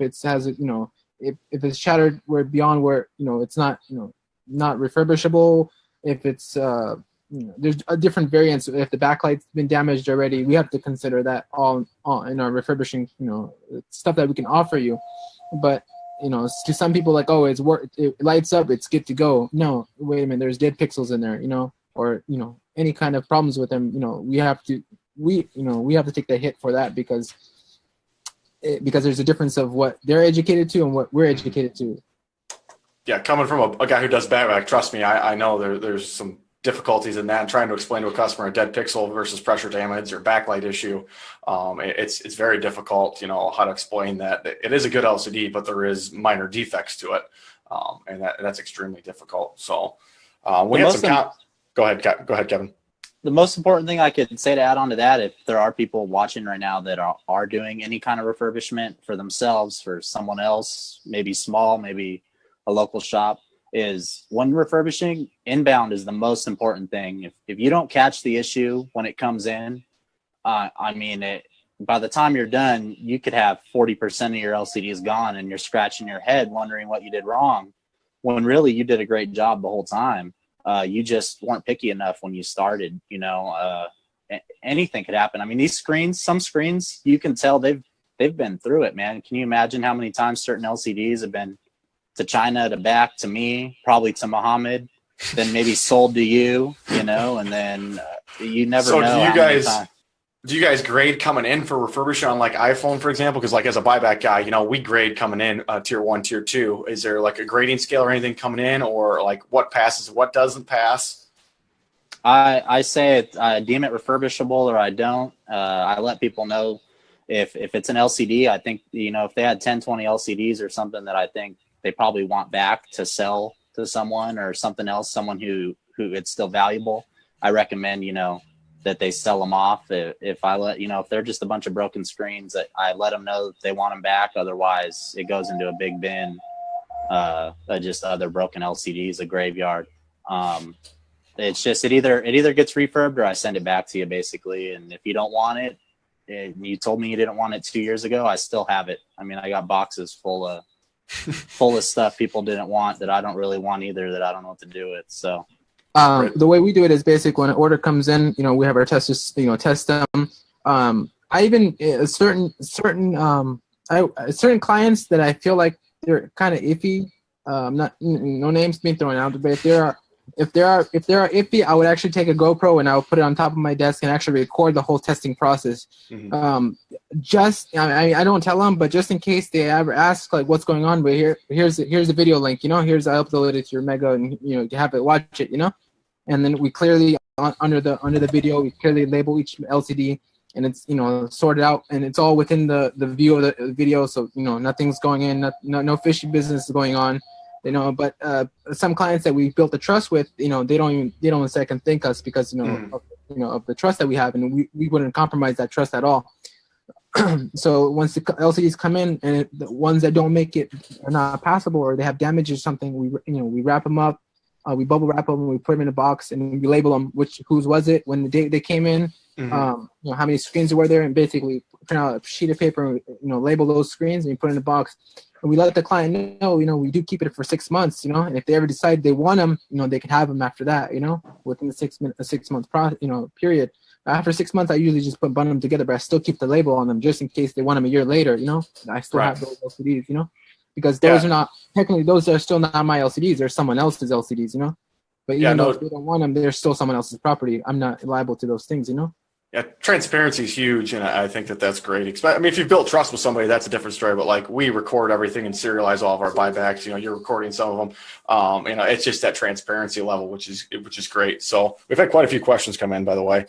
Speaker 3: it's shattered beyond where it's not not refurbishable, if it's there's a different variants. If the backlight's been damaged already, we have to consider that all in our refurbishing stuff that we can offer you. But to some people, like, oh, it lights up, it's good to go. No, wait a minute, there's dead pixels in there, or any kind of problems with them. We have to take the hit for that because there's a difference of what they're educated to and what we're educated to.
Speaker 1: Yeah, coming from a guy who does backlight, trust me, I know there's some difficulties in that, and trying to explain to a customer a dead pixel versus pressure damage or backlight issue. It's very difficult, how to explain that it is a good LCD, but there is minor defects to it. And that's extremely difficult. So we had some, go ahead, Kevin.
Speaker 2: The most important thing I could say to add on to that, if there are people watching right now that are doing any kind of refurbishment for themselves, for someone else, maybe small, maybe a local shop, is when refurbishing, inbound is the most important thing. If you don't catch the issue when it comes in, by the time you're done, you could have 40% of your LCDs gone and you're scratching your head wondering what you did wrong, when really you did a great job the whole time. You just weren't picky enough when you started. Anything could happen. These screens, some screens, you can tell they've been through it, man. Can you imagine how many times certain LCDs have been to China, to back, to me, probably to Muhammad, then maybe sold to you, and then you never know.
Speaker 1: So do you guys grade coming in for refurbishing on like iPhone, for example? Because like as a buyback guy, we grade coming in tier 1, tier 2. Is there like a grading scale or anything coming in, or like what passes, what doesn't pass?
Speaker 2: I say I deem it refurbishable or I don't. I let people know if it's an LCD, I think, if they had 10, 20 LCDs or something that I think they probably want back to sell to someone or something else, someone who it's still valuable, I recommend, that they sell them off. If I let, if they're just a bunch of broken screens, that I let them know that they want them back. Otherwise it goes into a big bin, just other broken LCDs, a graveyard. It's just, it either gets refurbed or I send it back to you basically. And if you don't want it, and you told me you didn't want it 2 years ago, I still have it. I got boxes full of stuff people didn't want that I don't really want either, that I don't know what to do with. So
Speaker 3: the way we do it is basic. When an order comes in, we have our testers, test them. I even certain clients that I feel like they're kind of iffy. Not no names being thrown out, but if they are iffy, I would actually take a GoPro and I would put it on top of my desk and actually record the whole testing process. I don't tell them, but just in case they ever ask like what's going on, but here's the video link, I uploaded it to your Mega, and you have it, watch it, and then we clearly under the video we clearly label each LCD, and it's sorted out, and it's all within the view of the video, so nothing's going in, no fishy business is going on. But some clients that we built the trust with, they don't second think us because of the trust that we have, and we wouldn't compromise that trust at all. So once the LCDs come in, and the ones that don't make it are not passable or they have damage or something, we wrap them up, we bubble wrap them, we put them in a box, and we label them whose was it, when the date they came in, how many screens were there, and basically print out a sheet of paper, and label those screens, and you put it in a box. And we let the client know, we do keep it for 6 months, and if they ever decide they want them, they can have them after that, within the 6 month period. After 6 months, I usually just bundle them together, but I still keep the label on them just in case they want them a year later, I still have those LCDs, because those are not, technically, those are still not my LCDs, they're someone else's LCDs, but even though if they don't want them, they're still someone else's property. I'm not liable to those things,
Speaker 1: Yeah, transparency is huge, and I think that that's great. If you've built trust with somebody, that's a different story. But like, we record everything and serialize all of our buybacks. You're recording some of them. It's just that transparency level, which is great. So we've had quite a few questions come in, by the way.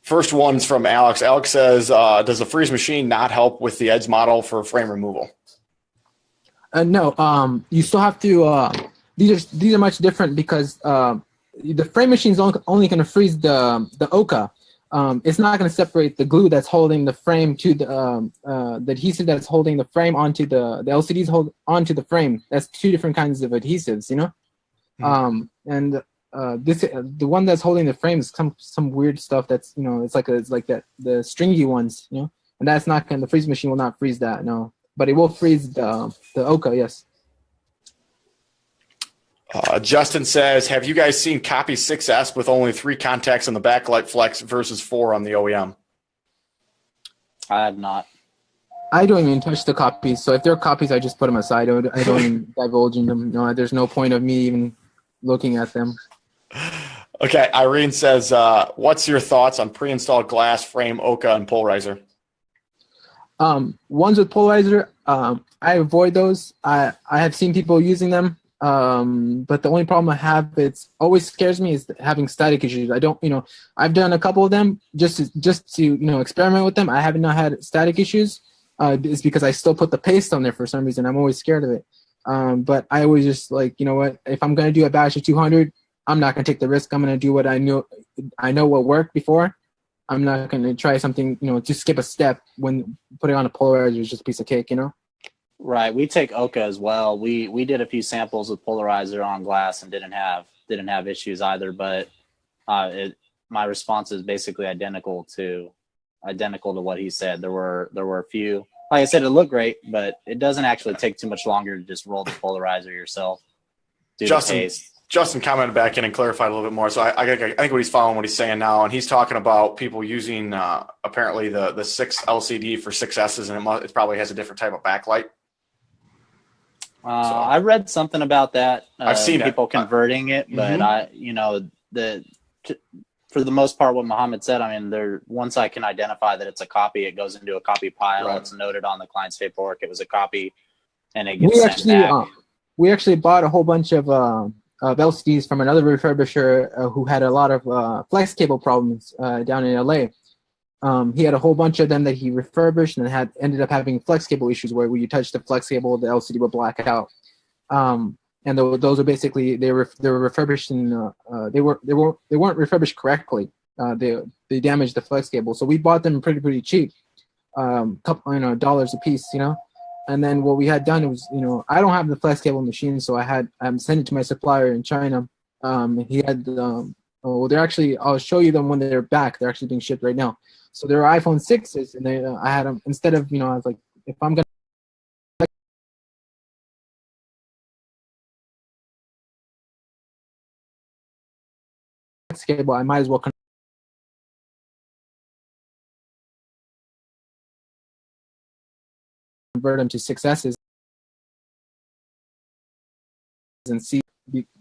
Speaker 1: First one's from Alex. Alex says, "Does the freeze machine not help with the EDS model for frame removal?"
Speaker 3: No. You still have to. These are much different because. The frame machine is only going to freeze the Oka. It's not going to separate the glue that's holding the frame to the adhesive that's holding the frame onto the LCDs onto the frame. That's two different kinds of adhesives, And the one that's holding the frame is some weird stuff that's it's like that the stringy ones, and that's not going. The freeze machine will not freeze that, no, but it will freeze the Oka, yes.
Speaker 1: Justin says, "Have you guys seen copy 6S with only 3 contacts on the backlight flex versus 4 on the OEM?"
Speaker 2: I have not.
Speaker 3: I don't even touch the copies. So if they're copies, I just put them aside. I don't even divulge in them. No, there's no point of me even looking at them.
Speaker 1: Okay, Irene says, "What's your thoughts on pre-installed glass, frame, Oka, and polarizer?"
Speaker 3: Ones with polarizer, I avoid those. I have seen people using them. But the only problem I have, it's always scares me, is having static issues. I don't, I've done a couple of them just to experiment with them. I haven't had static issues. It's because I still put the paste on there for some reason. I'm always scared of it. But I always just like, what, if I'm going to do a batch of 200, I'm not going to take the risk. I'm going to do what I know what worked before. I'm not going to try something, just skip a step when putting on a polarizer is just a piece of cake,
Speaker 2: Right. We take Oka as well. We did a few samples with polarizer on glass and didn't have issues either. But my response is basically identical to what he said. There were a few. Like I said, it looked great, but it doesn't actually take too much longer to just roll the polarizer yourself.
Speaker 1: Justin commented back in and clarified a little bit more. So I think what he's following what he's saying now, and he's talking about people using apparently the 6 LCD for 6Ss, and it probably has a different type of backlight.
Speaker 2: I read something about that.
Speaker 1: I've seen
Speaker 2: people converting it, but for the most part, what Muhammad said, once I can identify that it's a copy, it goes into a copy pile. Right. It's noted on the client's paperwork. It was a copy, and it gets sent back.
Speaker 3: We actually bought a whole bunch of LCDs from another refurbisher who had a lot of flex cable problems down in LA. He had a whole bunch of them that he refurbished and ended up having flex cable issues where when you touch the flex cable, the LCD would black out. And those are basically they were refurbished and they weren't refurbished correctly. They damaged the flex cable, so we bought them pretty cheap, couple dollars a piece, And then what we had done was, I don't have the flex cable machine, so I sent it to my supplier in China. He had they're actually, I'll show you them when they're back. They're actually being shipped right now. So there are iPhone 6s, and I had them instead of, I was like, if I'm gonna flex cable, I might as well convert them to 6S's and see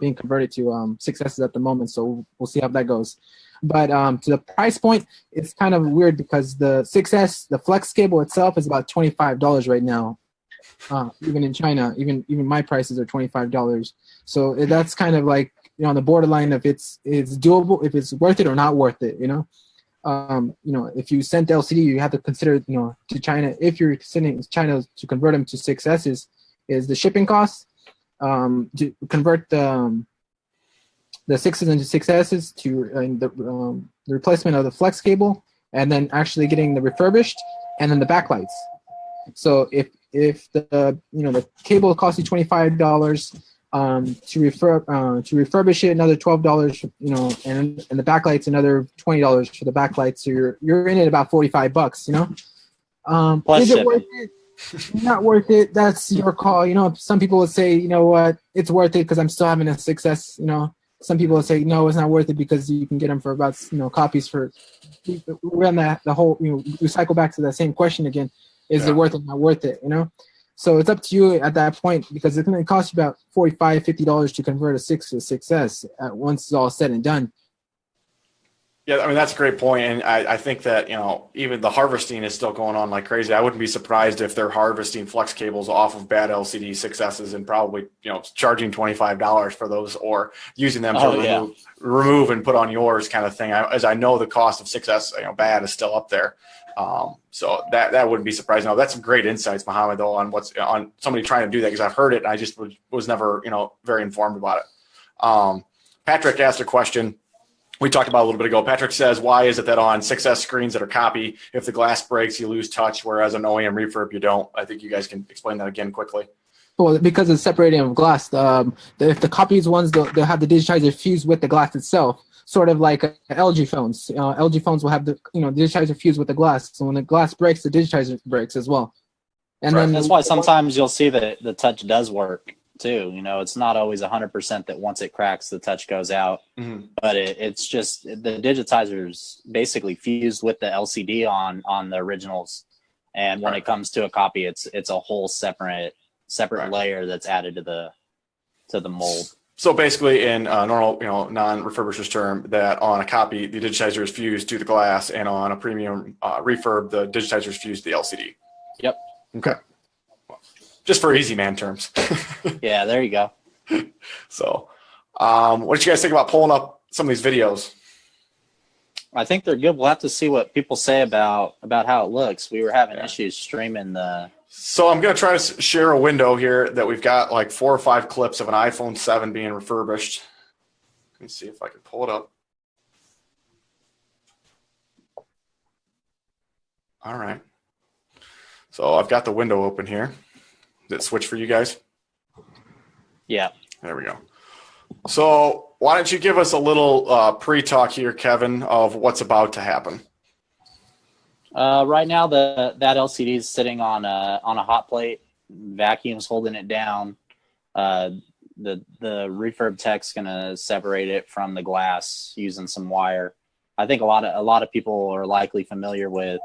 Speaker 3: being converted to 6S's at the moment. So we'll see how that goes. But to the price point, it's kind of weird because the 6S, the flex cable itself is about $25 right now. Even in China, even my prices are $25. So that's kind of like, on the borderline of it's doable, if it's worth it or not worth it, if you send LCD, you have to consider, to China, if you're sending China to convert them to 6S's, is the shipping cost, to convert the 6s into 6S's to the replacement of the flex cable, and then actually getting the refurbished, and then the backlights. So if the cable costs you $25 to refurbish it, another $12, and the backlights another $20 for the backlights, so you're in it about $45,
Speaker 2: Plus
Speaker 3: is it
Speaker 2: shipping.
Speaker 3: worth it? Not worth it. That's your call. Some people would say, what, it's worth it because I'm still having a 6S. Some people would say, no, it's not worth it because you can get them for about, copies for. We're on the whole. We cycle back to that same question again. Is it worth it? Not worth it? So it's up to you at that point, because it's going to cost you about $45, $50 to convert a 6 to a 6S once it's all said and done.
Speaker 1: Yeah, I mean, that's a great point. And I think that, even the harvesting is still going on like crazy. I wouldn't be surprised if they're harvesting flex cables off of bad LCD 6S's and probably, charging $25 for those, or using them to remove and put on yours kind of thing. As I know the cost of 6S, bad is still up there. So that wouldn't be surprising. Now, that's some great insights, Mohammed, though, on somebody trying to do that, because I've heard it and I just was never, very informed about it. Patrick asked a question we talked about a little bit ago. Patrick says, why is it that on 6S screens that are copy, if the glass breaks, you lose touch, whereas an OEM refurb, you don't? I think you guys can explain that again quickly.
Speaker 3: Well, because it's separating of glass. If the copies ones, they'll have the digitizer fused with the glass itself, sort of like LG phones. LG phones will have the digitizer fused with the glass. So when the glass breaks, the digitizer breaks as well. And then
Speaker 2: that's why sometimes you'll see that the touch does work too. It's not always 100% that once it cracks, the touch goes out. Mm-hmm. But it's just the digitizer's basically fused with the LCD on the originals. And when it comes to a copy, it's a whole separate layer that's added to the mold.
Speaker 1: So basically, in normal, non-refurbisher's term, that on a copy, the digitizer is fused to the glass, and on a premium refurb, the digitizer is fused to the LCD.
Speaker 2: Yep.
Speaker 1: Okay. Just for easy man terms.
Speaker 2: Yeah, there you go.
Speaker 1: So, what did you guys think about pulling up some of these videos?
Speaker 2: I think they're good. We'll have to see what people say about how it looks. We were having issues streaming the.
Speaker 1: So I'm going to try to share a window here that we've got like 4 or 5 clips of an iPhone 7 being refurbished. Let me see if I can pull it up. All right. So I've got the window open here. Did it switch for you guys?
Speaker 2: Yeah.
Speaker 1: There we go. So why don't you give us a little pre-talk here, Kevin, of what's about to happen?
Speaker 2: Right now, that LCD is sitting on a hot plate. Vacuum's holding it down. The refurb tech's gonna separate it from the glass using some wire. I think a lot of people are likely familiar with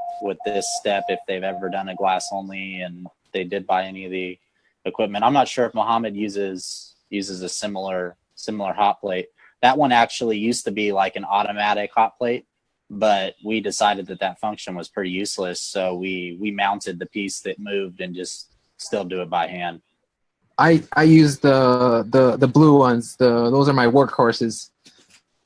Speaker 2: this step if they've ever done a glass only and they did buy any of the equipment. I'm not sure if Mohammed uses a similar hot plate. That one actually used to be like an automatic hot plate, but we decided that function was pretty useless, so we mounted the piece that moved and just still do it by hand.
Speaker 3: I use the blue ones. Those are my workhorses.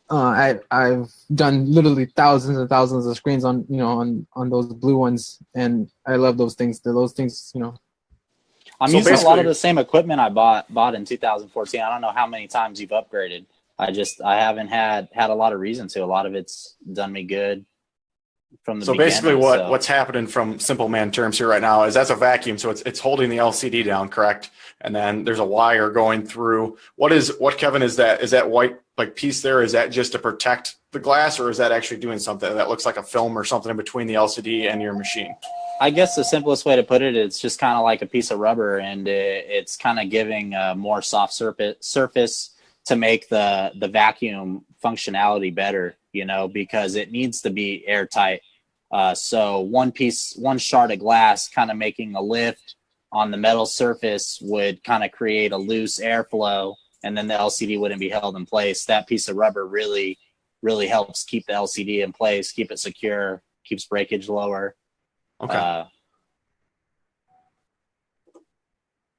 Speaker 3: I've done literally thousands and thousands of screens on those blue ones, and I love those things.
Speaker 2: I'm using a lot of the same equipment I bought in 2014. I don't know how many times you've upgraded. I haven't had a lot of reason to. A lot of it's done me good from the beginning. So
Speaker 1: basically what's happening from simple man terms here right now is that's a vacuum. So it's holding the LCD down, correct? And then there's a wire going through. What Kevin, is that white like piece there? Is that just to protect the glass, or is that actually doing something that looks like a film or something in between the LCD and your machine?
Speaker 2: I guess the simplest way to put it, it's just kind of like a piece of rubber, and it's kind of giving a more soft surface to make the vacuum functionality better, because it needs to be airtight. So one shard of glass kind of making a lift on the metal surface would kind of create a loose airflow, and then the LCD wouldn't be held in place. That piece of rubber really helps keep the LCD in place, keep it secure, keeps breakage lower.
Speaker 1: Okay.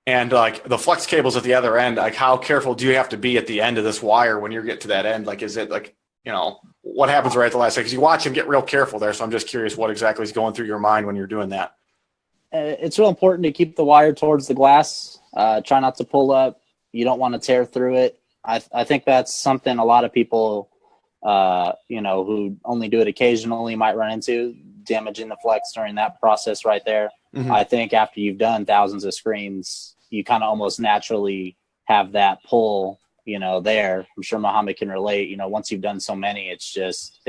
Speaker 1: And like the flex cables at the other end, like how careful do you have to be at the end of this wire when you get to that end? Like, is it like, what happens right at the last second? Because you watch him get real careful there. So I'm just curious what exactly is going through your mind when you're doing that.
Speaker 2: It's real important to keep the wire towards the glass. Try not to pull up. You don't want to tear through it. I think that's something a lot of people, who only do it occasionally might run into, damaging the flex during that process right there. Mm-hmm. I think after you've done thousands of screens, you kind of almost naturally have that pull, there. I'm sure Muhammad can relate. Once you've done so many, it's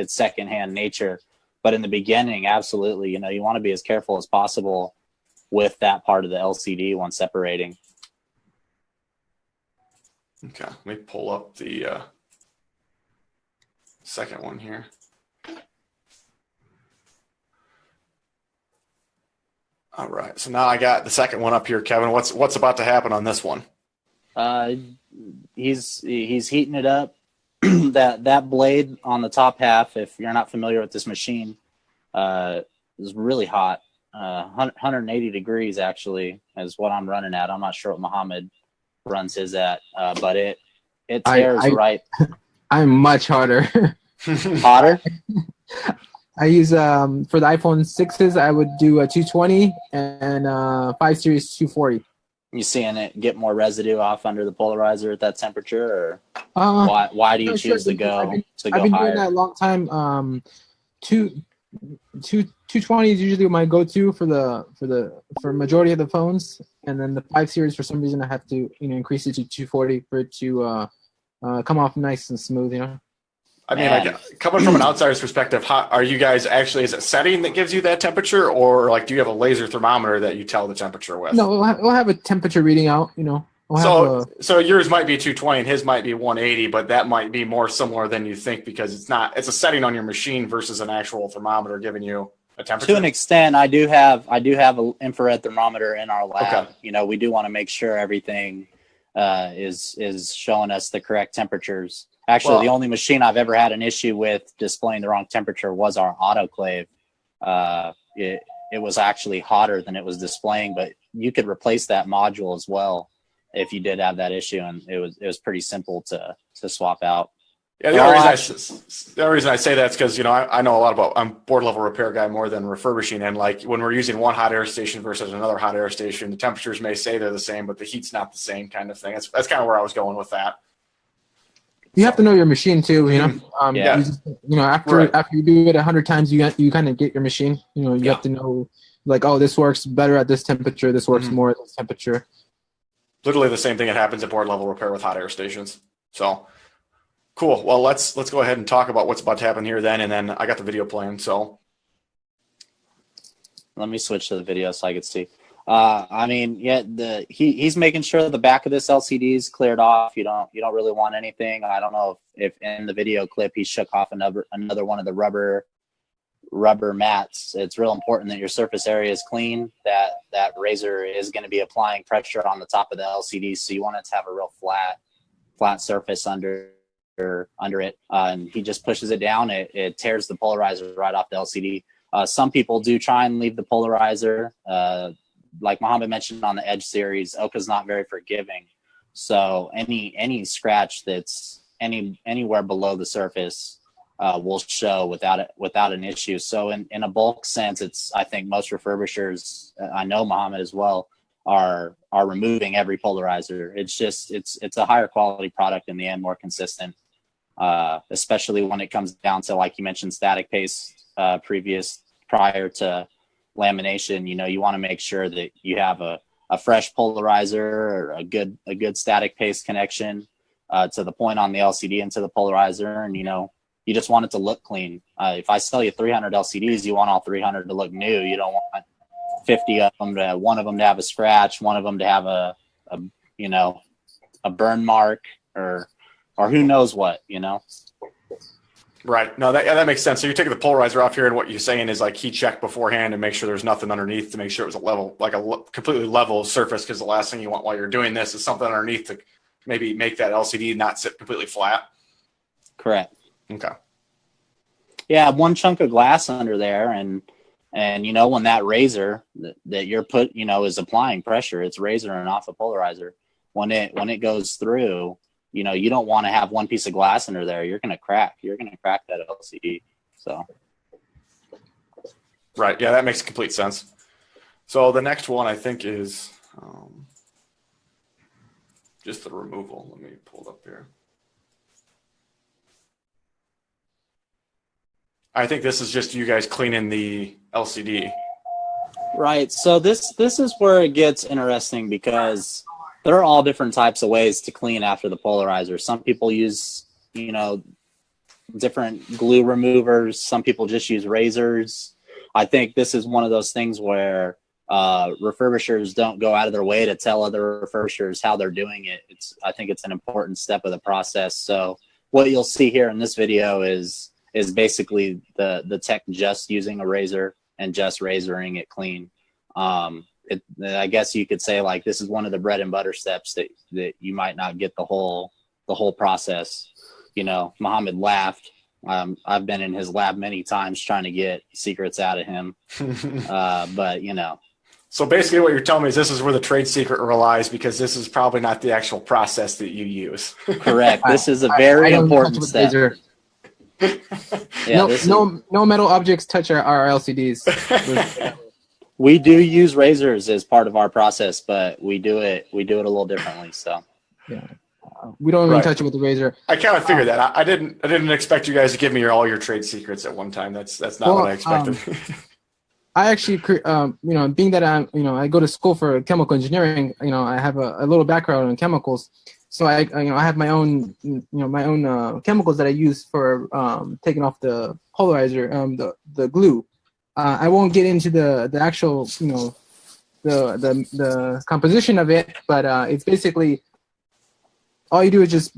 Speaker 2: secondhand nature. But in the beginning, absolutely, you want to be as careful as possible with that part of the LCD when separating.
Speaker 1: Okay, let me pull up the second one here. All right, so now I got the second one up here, Kevin. What's about to happen on this one?
Speaker 2: He's heating it up. that blade on the top half, if you're not familiar with this machine, is really hot. 180 degrees actually is what I'm running at. I'm not sure what Muhammad runs his at, but it tears right.
Speaker 3: I'm much hotter.
Speaker 2: Hotter?
Speaker 3: I use for the iPhone 6s, I would do a 220 and 5 Series 240.
Speaker 2: You seeing it get more residue off under the polarizer at that temperature, or why do you choose to go higher?
Speaker 3: I've been doing that a long time. 220 is usually my go-to for majority of the phones, and then the 5 Series for some reason I have to increase it to 240 for it to come off nice and smooth.
Speaker 1: I mean, like coming from an outsider's perspective, how are you guys actually? Is it setting that gives you that temperature, or like do you have a laser thermometer that you tell the temperature with?
Speaker 3: No, we'll have a temperature reading out.
Speaker 1: So yours might be 220 and his might be 180, but that might be more similar than you think because it's a setting on your machine versus an actual thermometer giving you a temperature.
Speaker 2: To an extent, I do have an infrared thermometer in our lab.
Speaker 1: Okay.
Speaker 2: We do want to make sure everything is showing us the correct temperatures. Actually, the only machine I've ever had an issue with displaying the wrong temperature was our autoclave. It was actually hotter than it was displaying, but you could replace that module as well if you did have that issue, and it was pretty simple to swap out.
Speaker 1: Yeah, the only reason I say that is because I know a lot about. I'm board level repair guy more than refurbishing, and like when we're using one hot air station versus another hot air station, the temperatures may say they're the same, but the heat's not the same kind of thing. That's kind of where I was going with that.
Speaker 3: You have to know your machine too,
Speaker 2: Yeah.
Speaker 3: After you do it 100 times, you kind of get your machine. You have to know, like, oh, this works better at this temperature. This works more at this temperature.
Speaker 1: Literally the same thing that happens at board level repair with hot air stations. So cool. Well, let's go ahead and talk about what's about to happen here then, and then I got the video playing. So
Speaker 2: let me switch to the video so I can see. He's making sure the back of this LCD is cleared off. You don't really want anything. I don't know if in the video clip he shook off another one of the rubber mats. It's real important that your surface area is clean. That razor is going to be applying pressure on the top of the LCD, so you want it to have a real flat surface under it. And he just pushes it down. It tears the polarizer right off the LCD. Some people do try and leave the polarizer. Like Muhammad mentioned on the Edge series, Oka's not very forgiving. So any scratch that's anywhere below the surface will show without an issue. So in a bulk sense, I think most refurbishers, I know Muhammad as well, are removing every polarizer. It's a higher quality product in the end, more consistent, especially when it comes down to, like you mentioned, static paste prior to lamination. You want to make sure that you have a fresh polarizer or a good static paste connection to the point on the LCD and to the polarizer, and you just want it to look clean. If I sell you 300 LCDs, you want all 300 to look new. You don't want 50 of them one of them to have a scratch, one of them to have a burn mark or who knows what.
Speaker 1: Right. No, that makes sense. So you're taking the polarizer off here, and what you're saying is like heat check beforehand and make sure there's nothing underneath to make sure it was a level, like a completely level surface. Because the last thing you want while you're doing this is something underneath to maybe make that LCD not sit completely flat.
Speaker 2: Correct.
Speaker 1: Okay.
Speaker 2: Yeah, one chunk of glass under there, and when that razor that you're is applying pressure, it's razoring off a polarizer. When it goes through, you don't want to have one piece of glass under there. You're gonna crack that LCD. So
Speaker 1: Right. Yeah, that makes complete sense. So the next one I think is just the removal. Let me pull it up here. I think this is just you guys cleaning the LCD.
Speaker 2: right. So this is where it gets interesting, because there are all different types of ways to clean after the polarizer. Some people use different glue removers. Some people just use razors. I think this is one of those things where refurbishers don't go out of their way to tell other refurbishers how they're doing it. I think it's an important step of the process. So what you'll see here in this video is basically the tech just using a razor and just razoring it clean. I guess you could say like this is one of the bread and butter steps that you might not get the whole process. Muhammad laughed. I've been in his lab many times trying to get secrets out of him. But
Speaker 1: So basically what you're telling me is this is where the trade secret relies, because this is probably not the actual process that you use.
Speaker 2: Correct. This is a very important step.
Speaker 3: Yeah, no metal objects touch our LCDs.
Speaker 2: We do use razors as part of our process, but we do it a little differently. So
Speaker 3: yeah, we don't even touch it with the razor.
Speaker 1: I kind of figured that. I didn't expect you guys to give me all your trade secrets at one time. That's not what I expected.
Speaker 3: I actually, being that I go to school for chemical engineering, I have a little background in chemicals. So I have my own, chemicals that I use for taking off the polarizer, the glue. I won't get into the actual, the composition of it, but it's basically all you do is just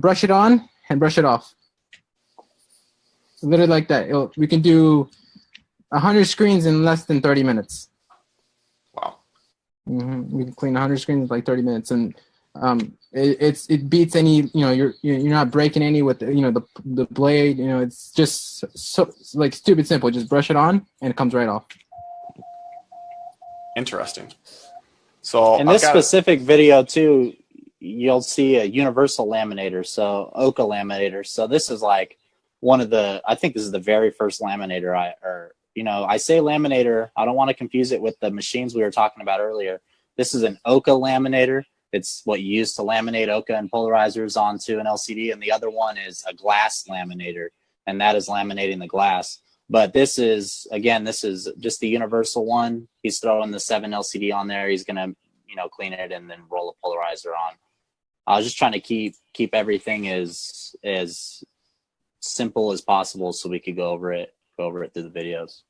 Speaker 3: brush it on and brush it off. Literally like that. We can do 100 screens in less than 30 minutes.
Speaker 1: Wow.
Speaker 3: We can clean 100 screens in like 30 minutes, and it beats any. You're not breaking any with the blade. It's just so like stupid simple. Just brush it on and it comes right off.
Speaker 1: Interesting. So
Speaker 2: in this specific video too, you'll see a universal laminator, so Oka laminator. So this is like one of the. I think this is the very first laminator I say laminator. I don't want to confuse it with the machines we were talking about earlier. This is an Oka laminator. It's what you use to laminate Oka and polarizers onto an LCD. And the other one is a glass laminator, and that is laminating the glass. But this is just the universal one. He's throwing the 7 LCD on there. He's going to, clean it and then roll a polarizer on. I was just trying to keep everything as simple as possible so we could go over it through the videos.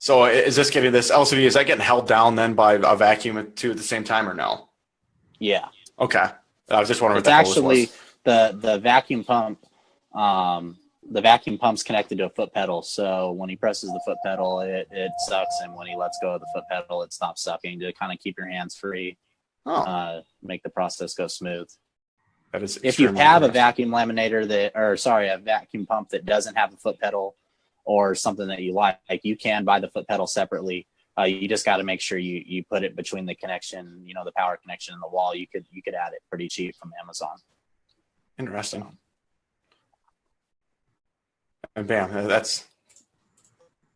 Speaker 1: So is this LCD, is that getting held down then by a vacuum too at the same time, or no?
Speaker 2: Yeah.
Speaker 1: Okay. I was just wondering
Speaker 2: it's
Speaker 1: what that
Speaker 2: actually
Speaker 1: was.
Speaker 2: the vacuum pump. The vacuum pump's connected to a foot pedal, so when he presses the foot pedal, it sucks, and when he lets go of the foot pedal, it stops sucking to kind of keep your hands free, make the process go smooth.
Speaker 1: That is
Speaker 2: if you have a vacuum laminator a vacuum pump that doesn't have a foot pedal or something that you like you can buy the foot pedal separately. You just got to make sure you put it between the connection, the power connection and the wall. You could add it pretty cheap from Amazon.
Speaker 1: Interesting. And bam, is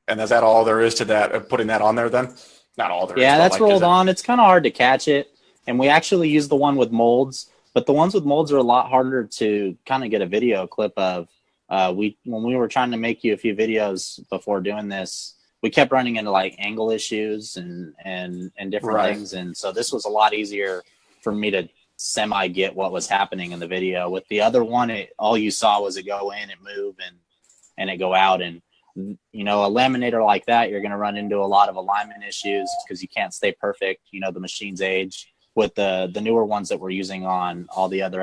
Speaker 1: that all there is to that? Putting that on there then? Not all there is.
Speaker 2: Yeah, that's rolled on. It's kind of hard to catch it. And we actually use the one with molds, but the ones with molds are a lot harder to kind of get a video clip of. When we were trying to make you a few videos before doing this, we kept running into like angle issues and different things. And so this was a lot easier for me to semi get what was happening in the video. With the other one, all you saw was it go in, it move, and it go out. And a laminator like that, you're going to run into a lot of alignment issues because you can't stay perfect. The machine's age. With the newer ones that we're using on all the other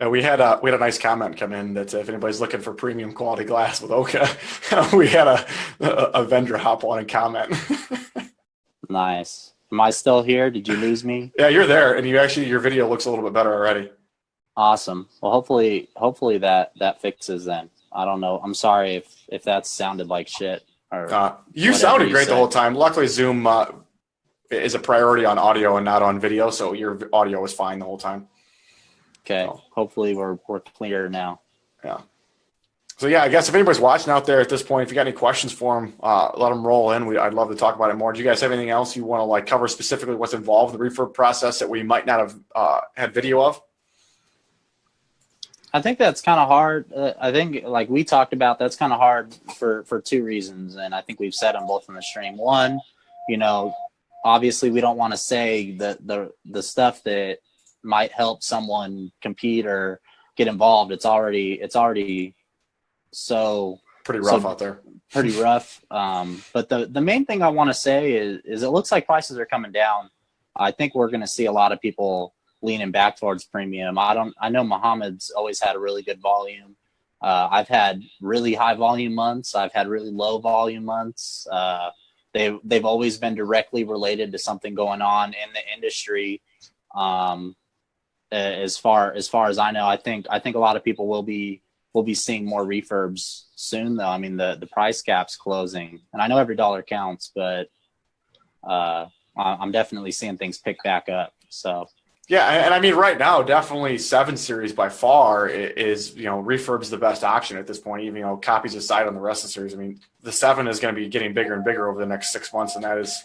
Speaker 1: We had a nice comment come in that if anybody's looking for premium quality glass with Oka, we had a vendor hop on and comment.
Speaker 2: Nice. Am I still here? Did you lose me?
Speaker 1: Yeah, you're there, and your video looks a little bit better already.
Speaker 2: Awesome. Well, hopefully that fixes then. I don't know. I'm sorry if that sounded like shit. Or
Speaker 1: you sounded great the whole time. Luckily, Zoom is a priority on audio and not on video, so your audio was fine the whole time.
Speaker 2: Okay. So, hopefully we're clear now.
Speaker 1: Yeah. So yeah, I guess if anybody's watching out there at this point, if you got any questions for them, let them roll in. I'd love to talk about it more. Do you guys have anything else you want to like cover specifically what's involved in the refurb process that we might not have had video of?
Speaker 2: I think that's kind of hard. I think like we talked about, that's kind of hard for two reasons. And I think we've said them both in the stream. One, obviously we don't want to say the stuff that might help someone compete or get involved. It's already so
Speaker 1: pretty rough out there.
Speaker 2: Pretty rough. But the main thing I want to say is it looks like prices are coming down. I think we're going to see a lot of people leaning back towards premium. I know Muhammad's always had a really good volume. I've had really high volume months. I've had really low volume months. They've always been directly related to something going on in the industry. As far as I know, I think a lot of people will be seeing more refurbs soon though. I mean, the price cap's closing, and I know every dollar counts, but I'm definitely seeing things pick back up. So
Speaker 1: yeah, and I mean, right now, definitely 7 Series by far is Refurb's the best option at this point. Even copies aside on the rest of the series. I mean, the 7 is going to be getting bigger and bigger over the next 6 months, and that is,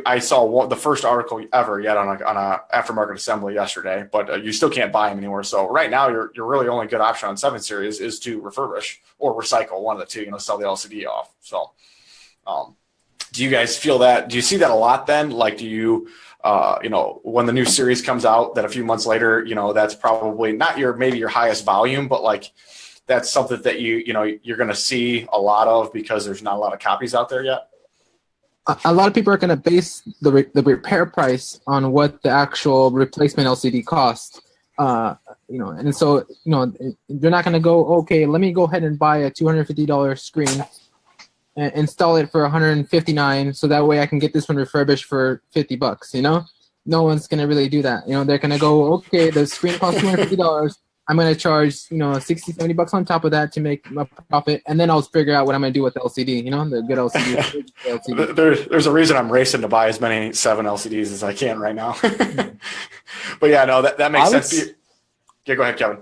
Speaker 1: I saw the first article ever yet on a aftermarket assembly yesterday, but you still can't buy them anymore. So right now, your really only good option on 7 Series is to refurbish or recycle, one of the two. Sell the LCD off. So, do you guys feel that? Do you see that a lot? Then, like, do you? When the new series comes out, that a few months later, that's probably not maybe your highest volume, but like that's something that you're going to see a lot of because there's not a lot of copies out there yet.
Speaker 3: A lot of people are going to base the repair price on what the actual replacement LCD costs. And so they're not going to go, okay, let me go ahead and buy a $250 screen and install it for $159, so that way I can get this one refurbished for $50. No one's gonna really do that. They're gonna go, okay, the screen costs $250. I'm gonna charge $60-$70 on top of that to make a profit, and then I'll figure out what I'm gonna do with the LCD. The good LCD.
Speaker 1: There's a reason I'm racing to buy as many 7 LCDs as I can right now. But yeah, no, that makes sense. Yeah, go ahead, Kevin.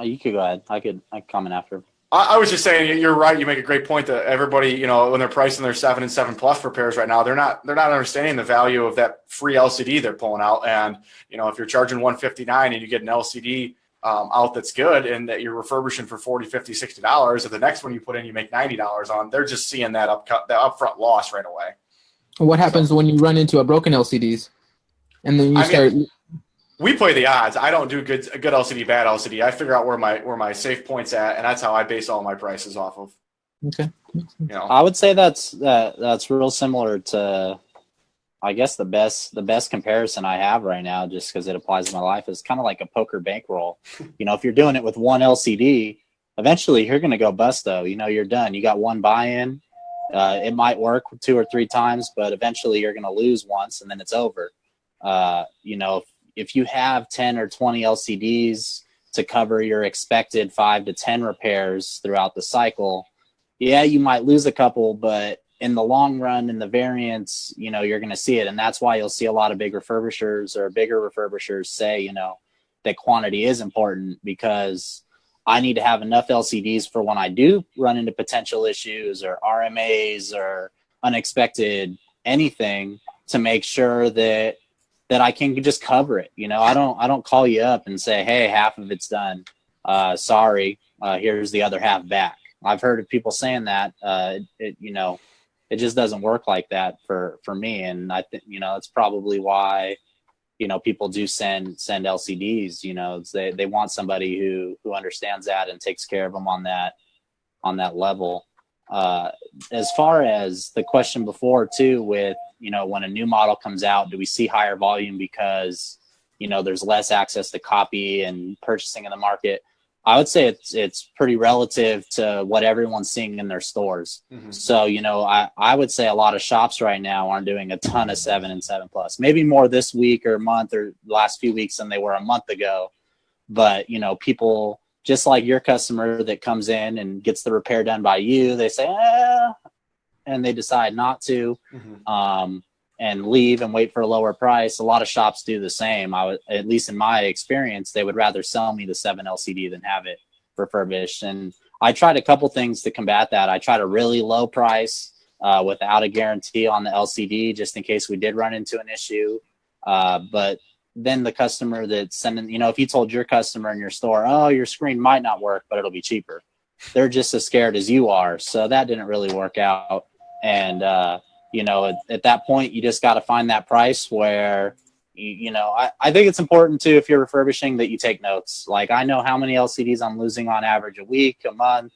Speaker 2: You could go ahead. I could comment after.
Speaker 1: I was just saying, you're right. You make a great point that everybody, when they're pricing their 7 and 7 Plus repairs right now, they're not understanding the value of that free LCD they're pulling out. And if you're charging $159 and you get an LCD out that's good, and that you're refurbishing for $40, $50, $60, if the next one you put in you make $90 on, they're just seeing that upfront loss right away.
Speaker 3: What happens when you run into a broken LCDs, and then you start?
Speaker 1: We play the odds. I don't do good LCD, bad LCD. I figure out where my safe point's at, and that's how I base all my prices off of.
Speaker 3: Okay.
Speaker 2: I would say that's real similar to, I guess the best comparison I have right now, just because it applies to my life, is kind of like a poker bankroll. If you're doing it with one LCD, eventually you're going to go bust though. You're done. You got one buy-in. It might work 2 or 3 times, but eventually you're going to lose once, and then it's over. If you have 10 or 20 LCDs to cover your expected 5 to 10 repairs throughout the cycle, yeah, you might lose a couple, but in the long run, in the variance, you're going to see it. And that's why you'll see a lot of bigger refurbishers say, that quantity is important, because I need to have enough LCDs for when I do run into potential issues or RMAs or unexpected anything, to make sure that I can just cover it. I don't call you up and say, hey, half of it's done. Sorry, here's the other half back. I've heard of people saying that. It just doesn't work like that for me. And I think, it's probably why, people do send LCDs. They want somebody who understands that and takes care of them on that level. As far as the question before too, with, when a new model comes out, do we see higher volume because there's less access to copy and purchasing in the market. I would say it's pretty relative to what everyone's seeing in their stores.
Speaker 1: Mm-hmm.
Speaker 2: So, I would say a lot of shops right now aren't doing a ton of 7 and 7 plus, maybe more this week or month or the last few weeks than they were a month ago. But, people just like your customer that comes in and gets the repair done by you, they say, and they decide not to, and leave and wait for a lower price. A lot of shops do the same. At least in my experience, they would rather sell me the 7 LCD than have it refurbished. And I tried a couple things to combat that. I tried a really low price without a guarantee on the LCD, just in case we did run into an issue. But then the customer that's sending, if you told your customer in your store, oh, your screen might not work, but it'll be cheaper, they're just as scared as you are. So that didn't really work out. And, at that point, you just got to find that price where, I think it's important too, if you're refurbishing, that you take notes. Like, I know how many LCDs I'm losing on average a week, a month,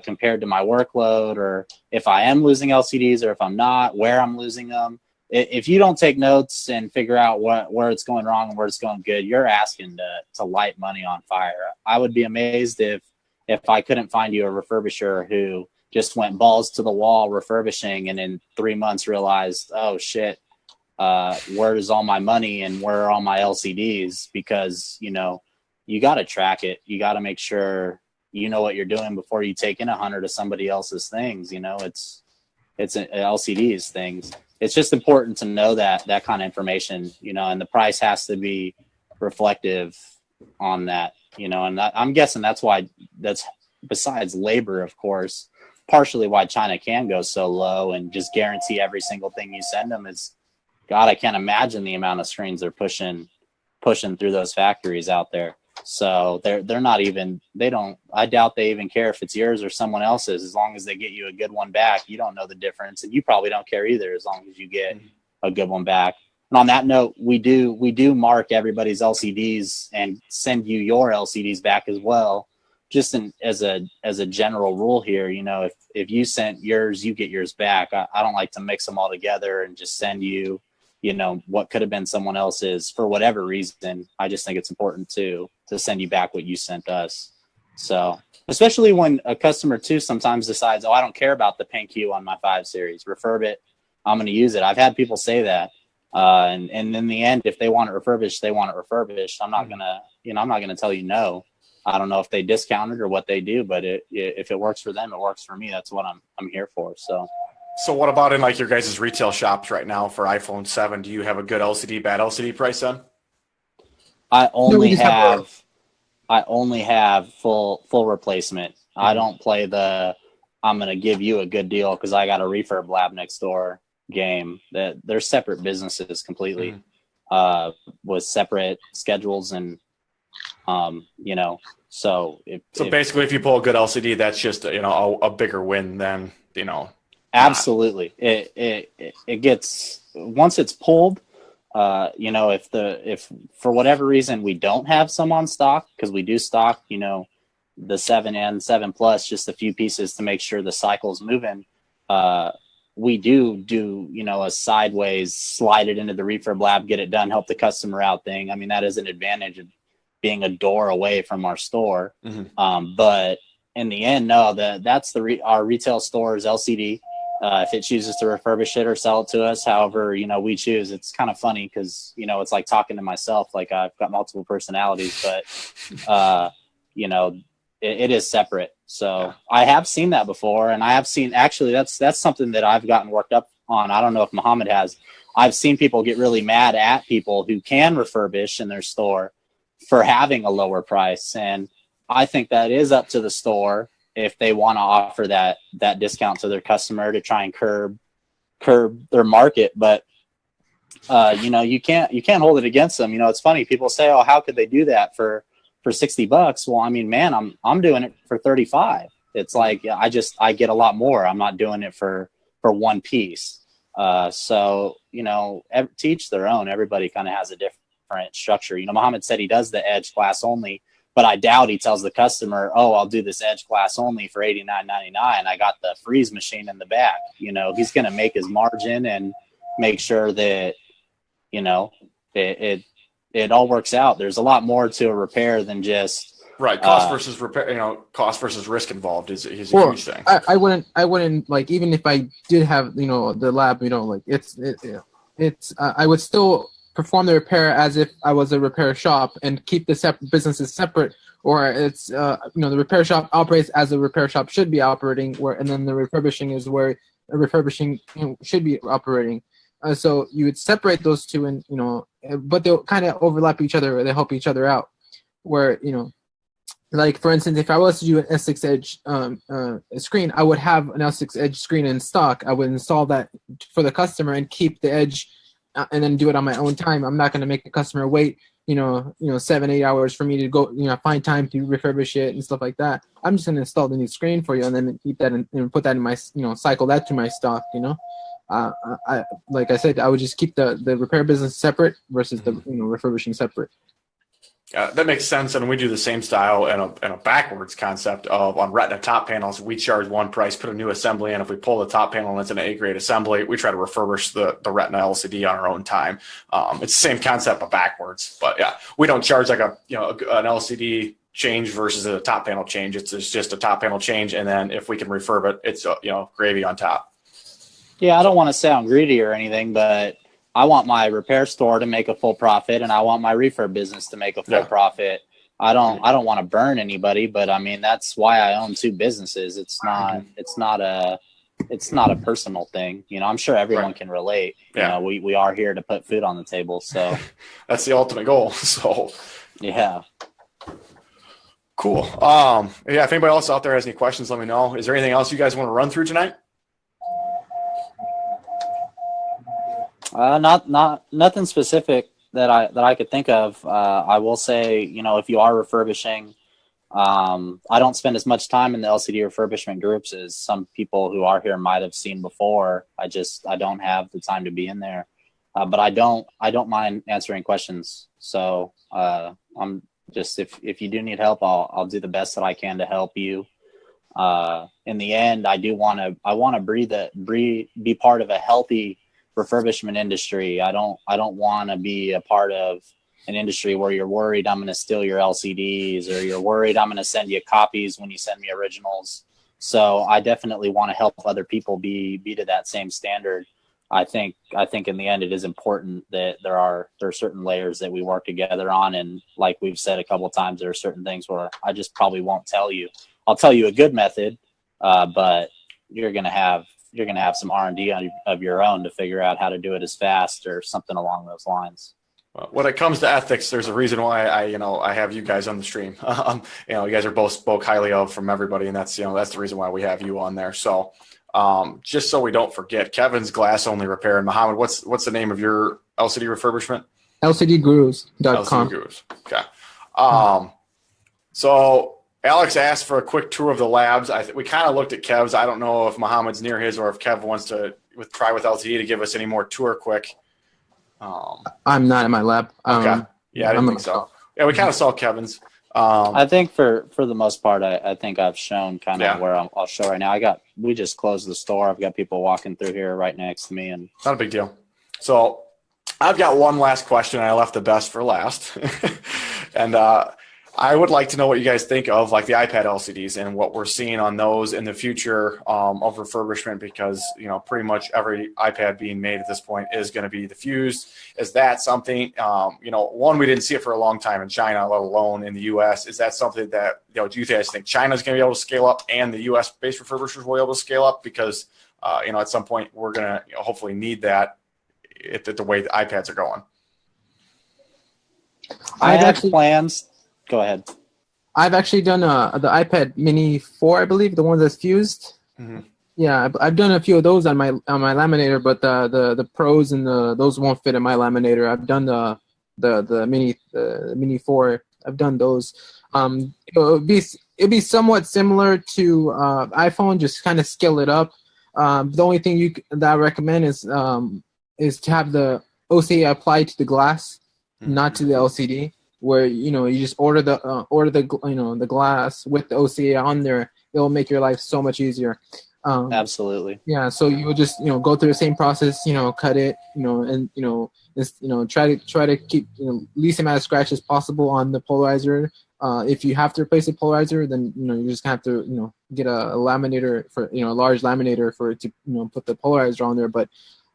Speaker 2: compared to my workload, or if I am losing LCDs or if I'm not, where I'm losing them. If you don't take notes and figure out where it's going wrong and where it's going good, you're asking to light money on fire. I would be amazed if I couldn't find you a refurbisher who just went balls to the wall refurbishing and in 3 months realized, oh shit, where is all my money and where are all my LCDs? Because, you got to track it. You got to make sure you know what you're doing before you take in 100 of somebody else's things. It's LCDs things. It's just important to know that kind of information, and the price has to be reflective on that, and I'm guessing that's besides labor, of course, partially why China can go so low and just guarantee every single thing you send them is, God, I can't imagine the amount of screens they're pushing through those factories out there. So they're not even, I doubt they even care if it's yours or someone else's. As long as they get you a good one back, you don't know the difference, and you probably don't care either, as long as you get a good one back. And on that note, we do mark everybody's LCDs and send you your LCDs back as well. Just as a general rule here, if you sent yours, you get yours back. I don't like to mix them all together and just send you, what could have been someone else's for whatever reason. I just think it's important to send you back what you sent us. So, especially when a customer too sometimes decides, oh, I don't care about the PenQ on my 5 series, refurb it, I'm going to use it. I've had people say that. And in the end, if they want it refurbished, they want it refurbished. I'm not gonna tell you no. I don't know if they discount it or what they do, but if it works for them, it works for me. That's what I'm here for.
Speaker 1: So what about in like your guys' retail shops right now for iPhone 7? Do you have a good LCD, bad LCD price then?
Speaker 2: I only have full replacement. I don't play I'm gonna give you a good deal because I got a Refurb lab next door game. That they're separate businesses completely, with separate schedules and so basically if
Speaker 1: you pull a good LCD, that's just a bigger win than
Speaker 2: absolutely. It gets, once it's pulled, if for whatever reason we don't have some on stock, because we do stock the 7 and 7 plus, just a few pieces to make sure the cycle's moving, we do a sideways, slide it into the Refurb lab, get it done, help the customer out thing. I mean, that is an advantage of being a door away from our store. But in the end, no, that's our retail store's LCD. If it chooses to refurbish it or sell it to us, however, we choose. It's kind of funny because, it's like talking to myself, like I've got multiple personalities, but, it is separate. So I have seen that before, and I have seen, actually, that's something that I've gotten worked up on. I don't know if Muhammad has. I've seen people get really mad at people who can refurbish in their store for having a lower price. And I think that is up to the store if they want to offer that discount to their customer to try and curb their market. But you can't hold it against them. It's funny. People say, oh, how could they do that for $60? Well, I mean, man, I'm doing it for 35. It's like, I get a lot more. I'm not doing it for one piece. So, to each their own. Everybody kind of has a different structure. Muhammad said he does the edge class only, but I doubt he tells the customer, oh, I'll do this edge class only for $89.99. I got the freeze machine in the back. He's going to make his margin and make sure that, it all works out. There's a lot more to a repair than just
Speaker 1: Right, cost versus repair. Cost versus risk involved is a huge thing.
Speaker 3: I wouldn't like, even if I did have the lab, like I would still perform the repair as if I was a repair shop and keep the businesses separate. Or it's the repair shop operates as a repair shop should be operating, and then the refurbishing is where a refurbishing should be operating. So you would separate those two, and but they'll kind of overlap each other, or they help each other out. Where like for instance, if I was to do an S6 Edge screen, I would have an S6 Edge screen in stock. I would install that for the customer and keep the Edge, and then do it on my own time. I'm not going to make the customer wait 7-8 hours for me to go find time to refurbish it and stuff like that. I'm just going to install the new screen for you, and then keep that and put that in my cycle that to my stock. I like I said, I would just keep the repair business separate versus the refurbishing separate.
Speaker 1: That makes sense, and we do the same style and a backwards concept of on Retina top panels. We charge one price, put a new assembly in. If we pull the top panel and it's an A-grade assembly, we try to refurbish the Retina LCD on our own time. It's the same concept but backwards. But yeah, we don't charge like an LCD change versus a top panel change. It's just a top panel change, and then if we can refurb it, it's gravy on top.
Speaker 2: Yeah, I don't want to sound greedy or anything, but I want my repair store to make a full profit, and I want my refurb business to make a full profit. I don't want to burn anybody, but I mean, that's why I own two businesses. It's not a personal thing. I'm sure everyone can relate.
Speaker 1: Yeah.
Speaker 2: We are here to put food on the table. So
Speaker 1: that's the ultimate goal. So
Speaker 2: yeah.
Speaker 1: Cool. Yeah. If anybody else out there has any questions, let me know. Is there anything else you guys want to run through tonight?
Speaker 2: Nothing specific that I could think of. I will say, if you are refurbishing, I don't spend as much time in the LCD refurbishment groups as some people who are here might have seen before. I don't have the time to be in there, but I don't mind answering questions. So I'm just, if you do need help, I'll do the best that I can to help you. In the end, I want to be part of a healthy refurbishment industry. I don't want to be a part of an industry where you're worried I'm going to steal your LCDs, or you're worried I'm going to send you copies when you send me originals. So I definitely want to help other people be to that same standard. I think in the end it is important that there are certain layers that we work together on, and like we've said a couple of times, there are certain things where I just probably won't tell you. I'll tell you a good method, but you're going to have some R&D of your own to figure out how to do it as fast or something along those lines.
Speaker 1: Well, when it comes to ethics, there's a reason why I have you guys on the stream. You guys are both spoke highly of from everybody, and that's the reason why we have you on there. So just so we don't forget, Kevin's glass only repair. And Muhammad, what's the name of your LCD refurbishment?
Speaker 3: LCDgurus.com.
Speaker 1: LCD Gurus. Okay. So Alex asked for a quick tour of the labs. We kind of looked at Kev's. I don't know if Muhammad's near his or if Kev wants to try with LTE to give us any more tour quick.
Speaker 3: I'm not in my lab.
Speaker 1: Okay. Yeah, I didn't think so. Yeah, we kind of saw Kevin's.
Speaker 2: I think for the most part, I think I've shown kind of where I'll show right now. We just closed the store. I've got people walking through here right next to me, and
Speaker 1: not a big deal. So I've got one last question. I left the best for last, and I would like to know what you guys think of like the iPad LCDs and what we're seeing on those in the future of refurbishment, because pretty much every iPad being made at this point is going to be diffused. Is that something one, we didn't see it for a long time in China, let alone in the US. Is that something that do you guys think China's going to be able to scale up and the US based refurbishers will be able to scale up? Because at some point we're going to hopefully need that at the way the iPads are going.
Speaker 2: I have plans. Go ahead.
Speaker 3: I've actually done the iPad Mini 4, I believe, the one that's fused.
Speaker 1: Mm-hmm.
Speaker 3: Yeah, I've done a few of those on my laminator, but the Pros and those won't fit in my laminator. I've done the Mini 4. I've done those. It'd be somewhat similar to iPhone, just kind of scale it up. The only thing that I recommend is to have the OCA applied to the glass, not to the LCD. Where you just order the glass with the OCA on there. It will make your life so much easier.
Speaker 2: Absolutely.
Speaker 3: Yeah, so you would just go through the same process, cut it, and just try to keep least amount of scratch as possible on the polarizer. If you have to replace the polarizer, then you're just gonna have to get a laminator for a large laminator for it to put the polarizer on there. But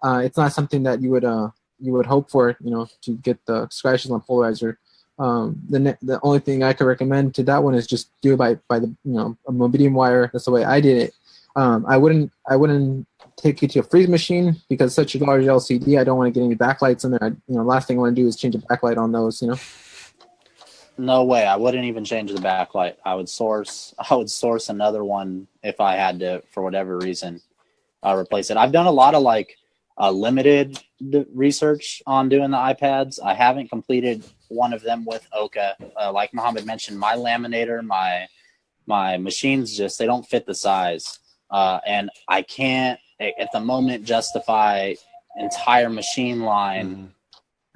Speaker 3: it's not something that you would hope for to get the scratches on polarizer. The only thing I could recommend to that one is just do it by the a medium wire. That's the way I did it. I wouldn't take it to a freeze machine because such a large LCD. I don't want to get any backlights in there. Last thing I want to do is change a backlight on those.
Speaker 2: No way. I wouldn't even change the backlight. I would source another one if I had to, for whatever reason, replace it. I've done a lot of limited research on doing the iPads. I haven't completed one of them with Oka. Like Mohammed mentioned, my laminator, my machines they don't fit the size. And I can't at the moment justify entire machine line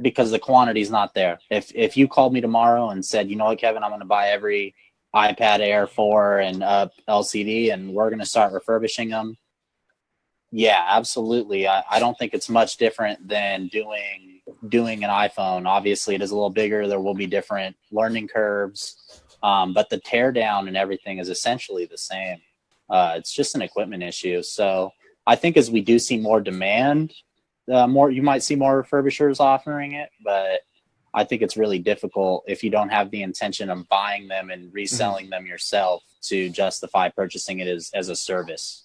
Speaker 2: because the quantity is not there. If you called me tomorrow and said, you know what, Kevin, I'm going to buy every iPad Air 4 and LCD and we're going to start refurbishing them. Yeah, absolutely. I don't think it's much different than doing an iPhone. Obviously, it is a little bigger. There will be different learning curves, but the teardown and everything is essentially the same. It's just an equipment issue. So I think as we do see more demand, you might see more refurbishers offering it, but I think it's really difficult if you don't have the intention of buying them and reselling them yourself to justify purchasing it as a service.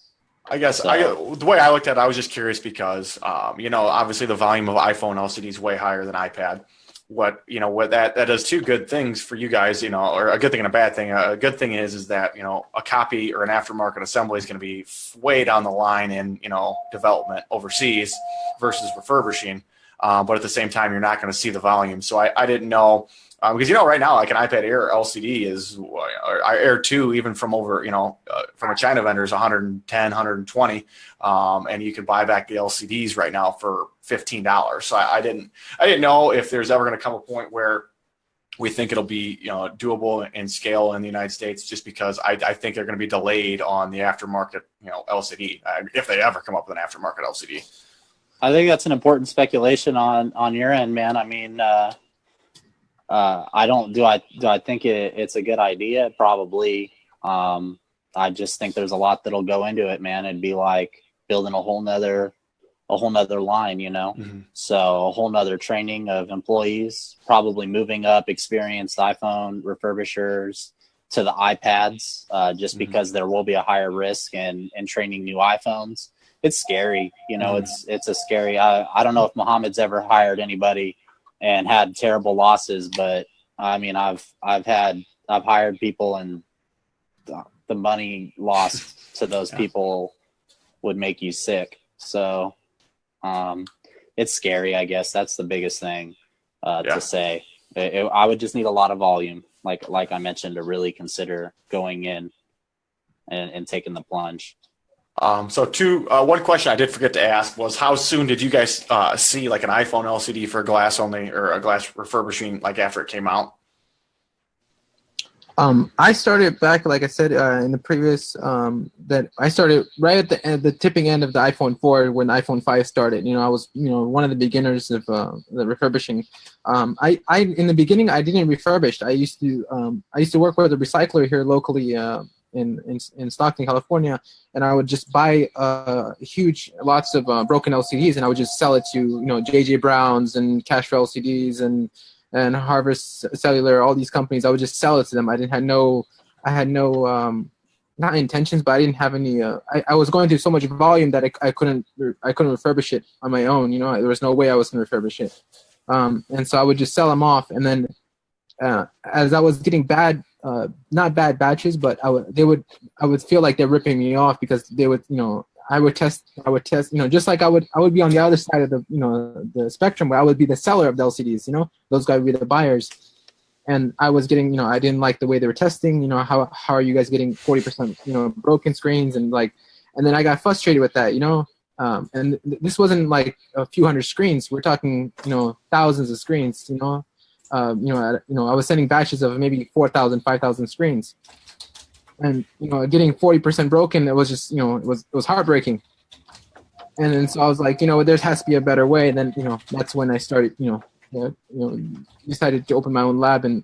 Speaker 1: I guess the way I looked at it, I was just curious because, obviously the volume of iPhone LCD is way higher than iPad. What that does two good things for you guys, or a good thing and a bad thing. A good thing is that, a copy or an aftermarket assembly is going to be way down the line in, development overseas versus refurbishing. But at the same time, you're not going to see the volume. So I didn't know. Because right now, like an iPad Air LCD is or Air 2, even from over from a China vendor is 110, 120, and you can buy back the LCDs right now for $15. So I didn't know if there's ever going to come a point where we think it'll be doable in scale in the United States, just because I think they're going to be delayed on the aftermarket LCD if they ever come up with an aftermarket LCD.
Speaker 2: I think that's an important speculation on your end, man. I mean. Do I think it's a good idea? Probably. I just think there's a lot that'll go into it, man. It'd be like building a whole nother line, So a whole nother training of employees, probably moving up experienced iPhone refurbishers to the iPads, just because there will be a higher risk in training new iPhones. It's scary, it's a scary, I don't know if Mohammed's ever hired anybody and had terrible losses, but I mean, I've hired people and the money lost to those people would make you sick. So, it's scary, I guess. That's the biggest thing, to say. I would just need a lot of volume, like I mentioned, to really consider going in and taking the plunge. One question I did forget to ask was, how soon did you guys see like an iPhone LCD for glass only or a glass refurbishing after it came out?
Speaker 3: I started back, like I said in the previous, that I started right at the tipping end of the iPhone 4 when the iPhone 5 started. I was one of the beginners of the refurbishing. I in the beginning I didn't refurbish. I used to work with a recycler here locally in Stockton, California, and I would just buy lots of broken LCDs, and I would just sell it to JJ Browns and Cash for LCDs and Harvest Cellular, all these companies. I would just sell it to them. I had no not intentions, but I didn't have any. I was going through so much volume that I couldn't refurbish it on my own. There was no way I was going to refurbish it, and so I would just sell them off. And then as I was getting not bad batches, but I would feel like they're ripping me off because they would, I would test, just like I would be on the other side of the spectrum where I would be the seller of the LCDs, those guys would be the buyers. And I was getting, I didn't like the way they were testing, how are you guys getting 40%, broken screens and then I got frustrated with that, and this wasn't like a few hundred screens. We're talking, thousands of screens, I was sending batches of maybe 4,000, 5,000 screens. and getting 40% broken, it was just it was heartbreaking. And then so I was like, there has to be a better way. And then that's when I started decided to open my own lab, and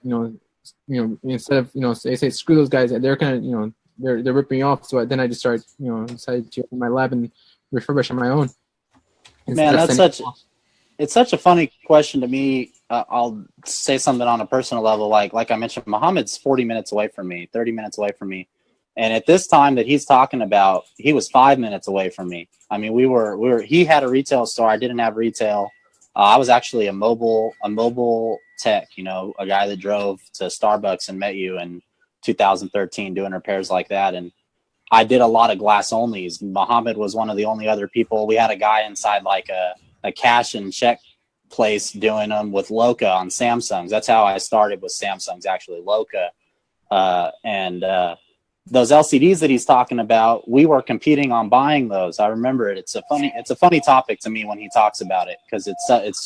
Speaker 3: instead of say screw those guys, they're kind of they're ripping me off. So then I just started decided to open my lab and refurbish on my own.
Speaker 2: Man, it's such a funny question to me. I'll say something on a personal level. Like I mentioned, Muhammad's 40 minutes away from me, 30 minutes away from me. And at this time that he's talking about, he was 5 minutes away from me. I mean, he had a retail store. I didn't have retail. I was actually a mobile tech, a guy that drove to Starbucks and met you in 2013 doing repairs like that. And I did a lot of glass onlys. Muhammad was one of the only other people. We had a guy inside like a cash and check place doing them with Loca on Samsungs. That's how I started with Samsungs, actually, Loca. Those LCDs that he's talking about, we were competing on buying those. I remember it. It's a funny topic to me when he talks about it, because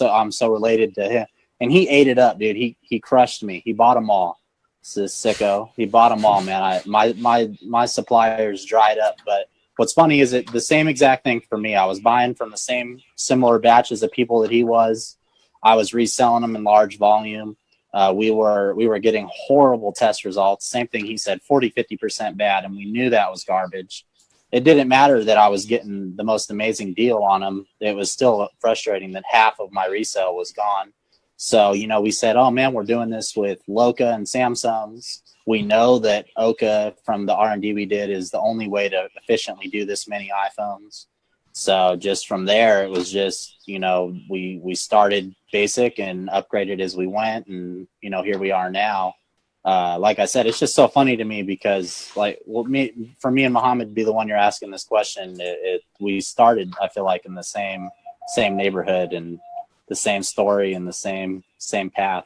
Speaker 2: I'm so related to him. And he ate it up, dude. He crushed me. He bought them all. This sicko. He bought them all, man. My suppliers dried up. But what's funny is the same exact thing for me. I was buying from the same similar batches of people that he was. I was reselling them in large volume. We were getting horrible test results. Same thing he said, 40-50% bad, and we knew that was garbage. It didn't matter that I was getting the most amazing deal on them. It was still frustrating that half of my resale was gone. So, we said, oh man, we're doing this with Loca and Samsungs. We know that Oka, from the R&D we did, is the only way to efficiently do this many iPhones. So just from there, it was just, we started basic and upgraded as we went. And, here we are now. Like I said, it's just so funny to me because for me and Muhammad to be the one you're asking this question, we started, I feel like, in the same neighborhood and the same story and the same path.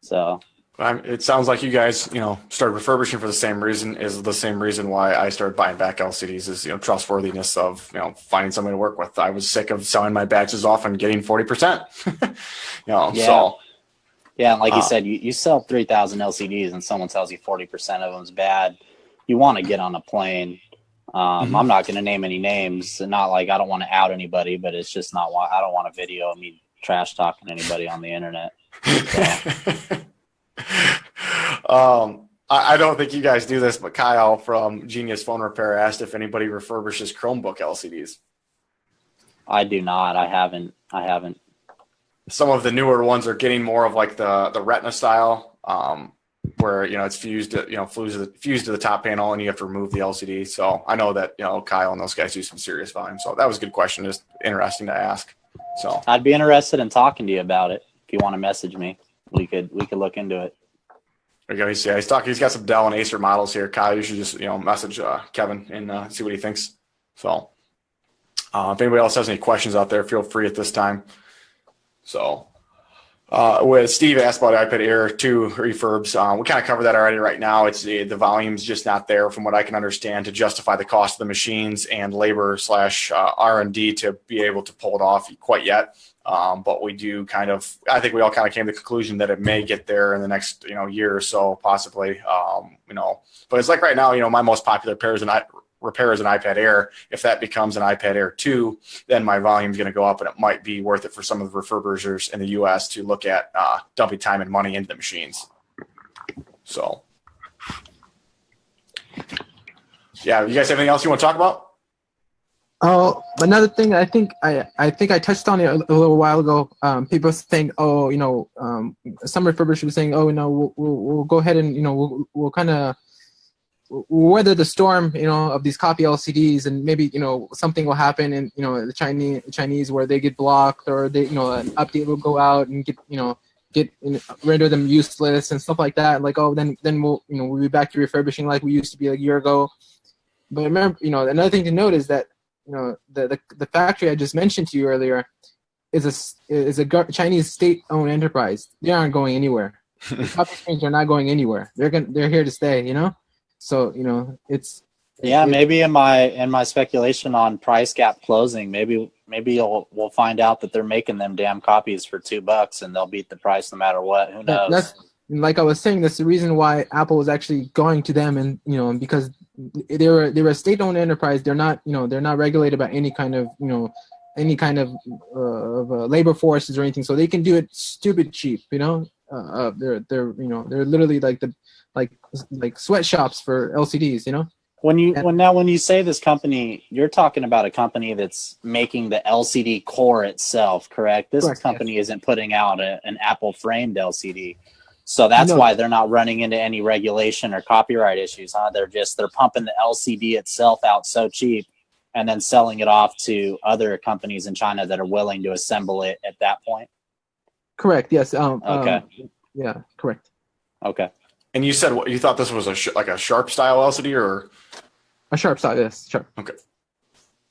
Speaker 2: So
Speaker 1: it sounds like you guys, started refurbishing for the same reason why I started buying back LCDs is, trustworthiness of, finding somebody to work with. I was sick of selling my batches off and getting 40%,
Speaker 2: Yeah.
Speaker 1: So.
Speaker 2: Yeah. And like you said, you sell 3,000 LCDs and someone tells you 40% of them is bad. You want to get on a plane. I'm not going to name any names. Not like I don't want to out anybody, but it's just not why I don't want a video of me trash talking anybody on the internet. So.
Speaker 1: I don't think you guys do this, but Kyle from Genius Phone Repair asked if anybody refurbishes Chromebook LCDs.
Speaker 2: I do not. I haven't.
Speaker 1: Some of the newer ones are getting more of like the Retina style, where it's fused to the top panel, and you have to remove the LCD. So I know that Kyle and those guys do some serious volume. So that was a good question, just interesting to ask. So
Speaker 2: I'd be interested in talking to you about it. If you want to message me, we could look into it.
Speaker 1: There you go. He's got some Dell and Acer models here. Kyle, you should just message Kevin and see what he thinks. So if anybody else has any questions out there, feel free at this time. So with Steve asked about iPad Air 2 refurbs, we kind of covered that already. Right now, it's the volume's just not there, from what I can understand, to justify the cost of the machines and labor / R&D to be able to pull it off quite yet. But we do I think we all kind of came to the conclusion that it may get there in the next year or so, possibly. But it's like right now, my most popular repair is an iPad Air. If that becomes an iPad Air 2, then my volume is going to go up, and it might be worth it for some of the refurbishers in the U.S. to look at dumping time and money into the machines. So, yeah, you guys have anything else you want to talk about?
Speaker 3: Oh, another thing I think I touched on it a little while ago. People saying, some refurbishers were saying, we'll go ahead and we'll kind of weather the storm, of these copy LCDs, and maybe something will happen, and the Chinese where they get blocked, or they an update will go out and get render them useless and stuff like that. Like, then we'll be back to refurbishing like we used to be a year ago. But remember, another thing to note is that the factory I just mentioned to you earlier is a Chinese state-owned enterprise. They aren't going anywhere. The copy screens are not going anywhere. They're here to stay. So it's
Speaker 2: maybe in my speculation on price gap closing, maybe we'll find out that they're making them damn copies for $2 and they'll beat the price no matter what. Who knows?
Speaker 3: like I was saying, that's the reason why Apple was actually going to them, and because they're a state-owned enterprise. They're not they're not regulated by any kind of labor forces or anything, so they can do it stupid cheap. They're literally like sweatshops for LCDs.
Speaker 2: When you say this company, you're talking about a company that's making the LCD core itself, correct? This
Speaker 3: Correct,
Speaker 2: company
Speaker 3: yes.
Speaker 2: isn't putting out an Apple framed LCD. So that's
Speaker 3: No.
Speaker 2: why they're not running into any regulation or copyright issues, huh? They're pumping the LCD itself out so cheap and then selling it off to other companies in China that are willing to assemble it at that point.
Speaker 3: Correct. Yes.
Speaker 2: Okay.
Speaker 3: Yeah. Correct.
Speaker 2: Okay.
Speaker 1: And you said you thought this was like a Sharp style LCD or
Speaker 3: A Sharp side. Yes. Sharp.
Speaker 1: okay,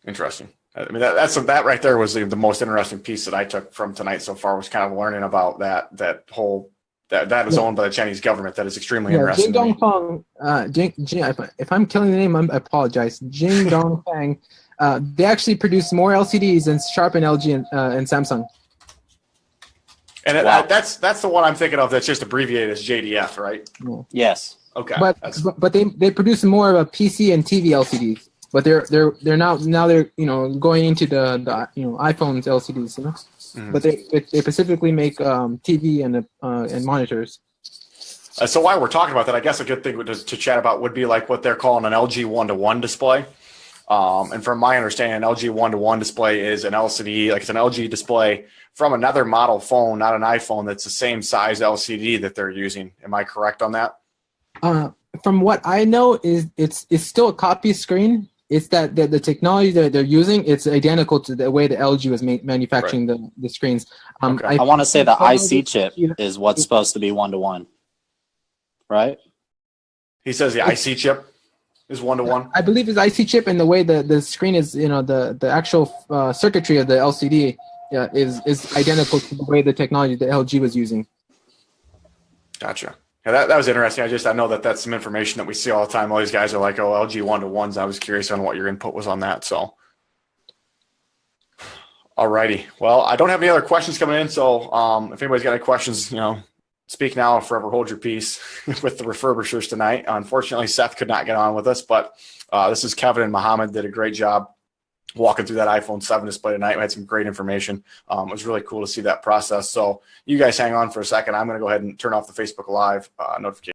Speaker 1: interesting. I mean that right there was the most interesting piece that I took from tonight so far, was kind of learning about that whole that is owned by the Chinese government. That is extremely interesting to me.
Speaker 3: If I'm killing the name, I apologize. Jing Dongfang. They actually produce more LCDs than Sharp and LG and Samsung.
Speaker 1: And
Speaker 2: Wow.
Speaker 1: that's the one I'm thinking of. That's just abbreviated as JDF, right?
Speaker 3: Yeah.
Speaker 2: Yes.
Speaker 1: Okay.
Speaker 3: But they produce more of a PC and TV LCDs. But they're now they're going into the iPhone's LCDs.
Speaker 1: Mhm.
Speaker 3: But they specifically make TV and monitors.
Speaker 1: So while we're talking about that, I guess a good thing to chat about would be like what they're calling an LG 1-to-1 display. And from my understanding, an LG 1-to-1 display is an LCD, like it's an LG display from another model phone, not an iPhone, that's the same size LCD that they're using. Am I correct on that?
Speaker 3: From what I know, it's still a copy screen. It's that the technology that they're using, it's identical to the way the LG was manufacturing the screens.
Speaker 1: Okay.
Speaker 2: I want to say the IC chip is what's supposed to be 1-to-1, right?
Speaker 1: He says the IC chip is 1-to-1.
Speaker 3: I believe it's IC chip, and the way the screen is, the actual circuitry of the LCD is identical to the way the technology that LG was using.
Speaker 1: Gotcha. Yeah, that was interesting. I know that's some information that we see all the time. All these guys are like, oh, LG 1-to-1s. I was curious on what your input was on that. So, all righty. Well, I don't have any other questions coming in. So if anybody's got any questions, speak now or forever hold your peace with the refurbishers tonight. Unfortunately, Seth could not get on with us, but this is Kevin and Mohammed did a great job walking through that iPhone 7 display tonight. We had some great information. It was really cool to see that process. So you guys hang on for a second. I'm going to go ahead and turn off the Facebook Live notification.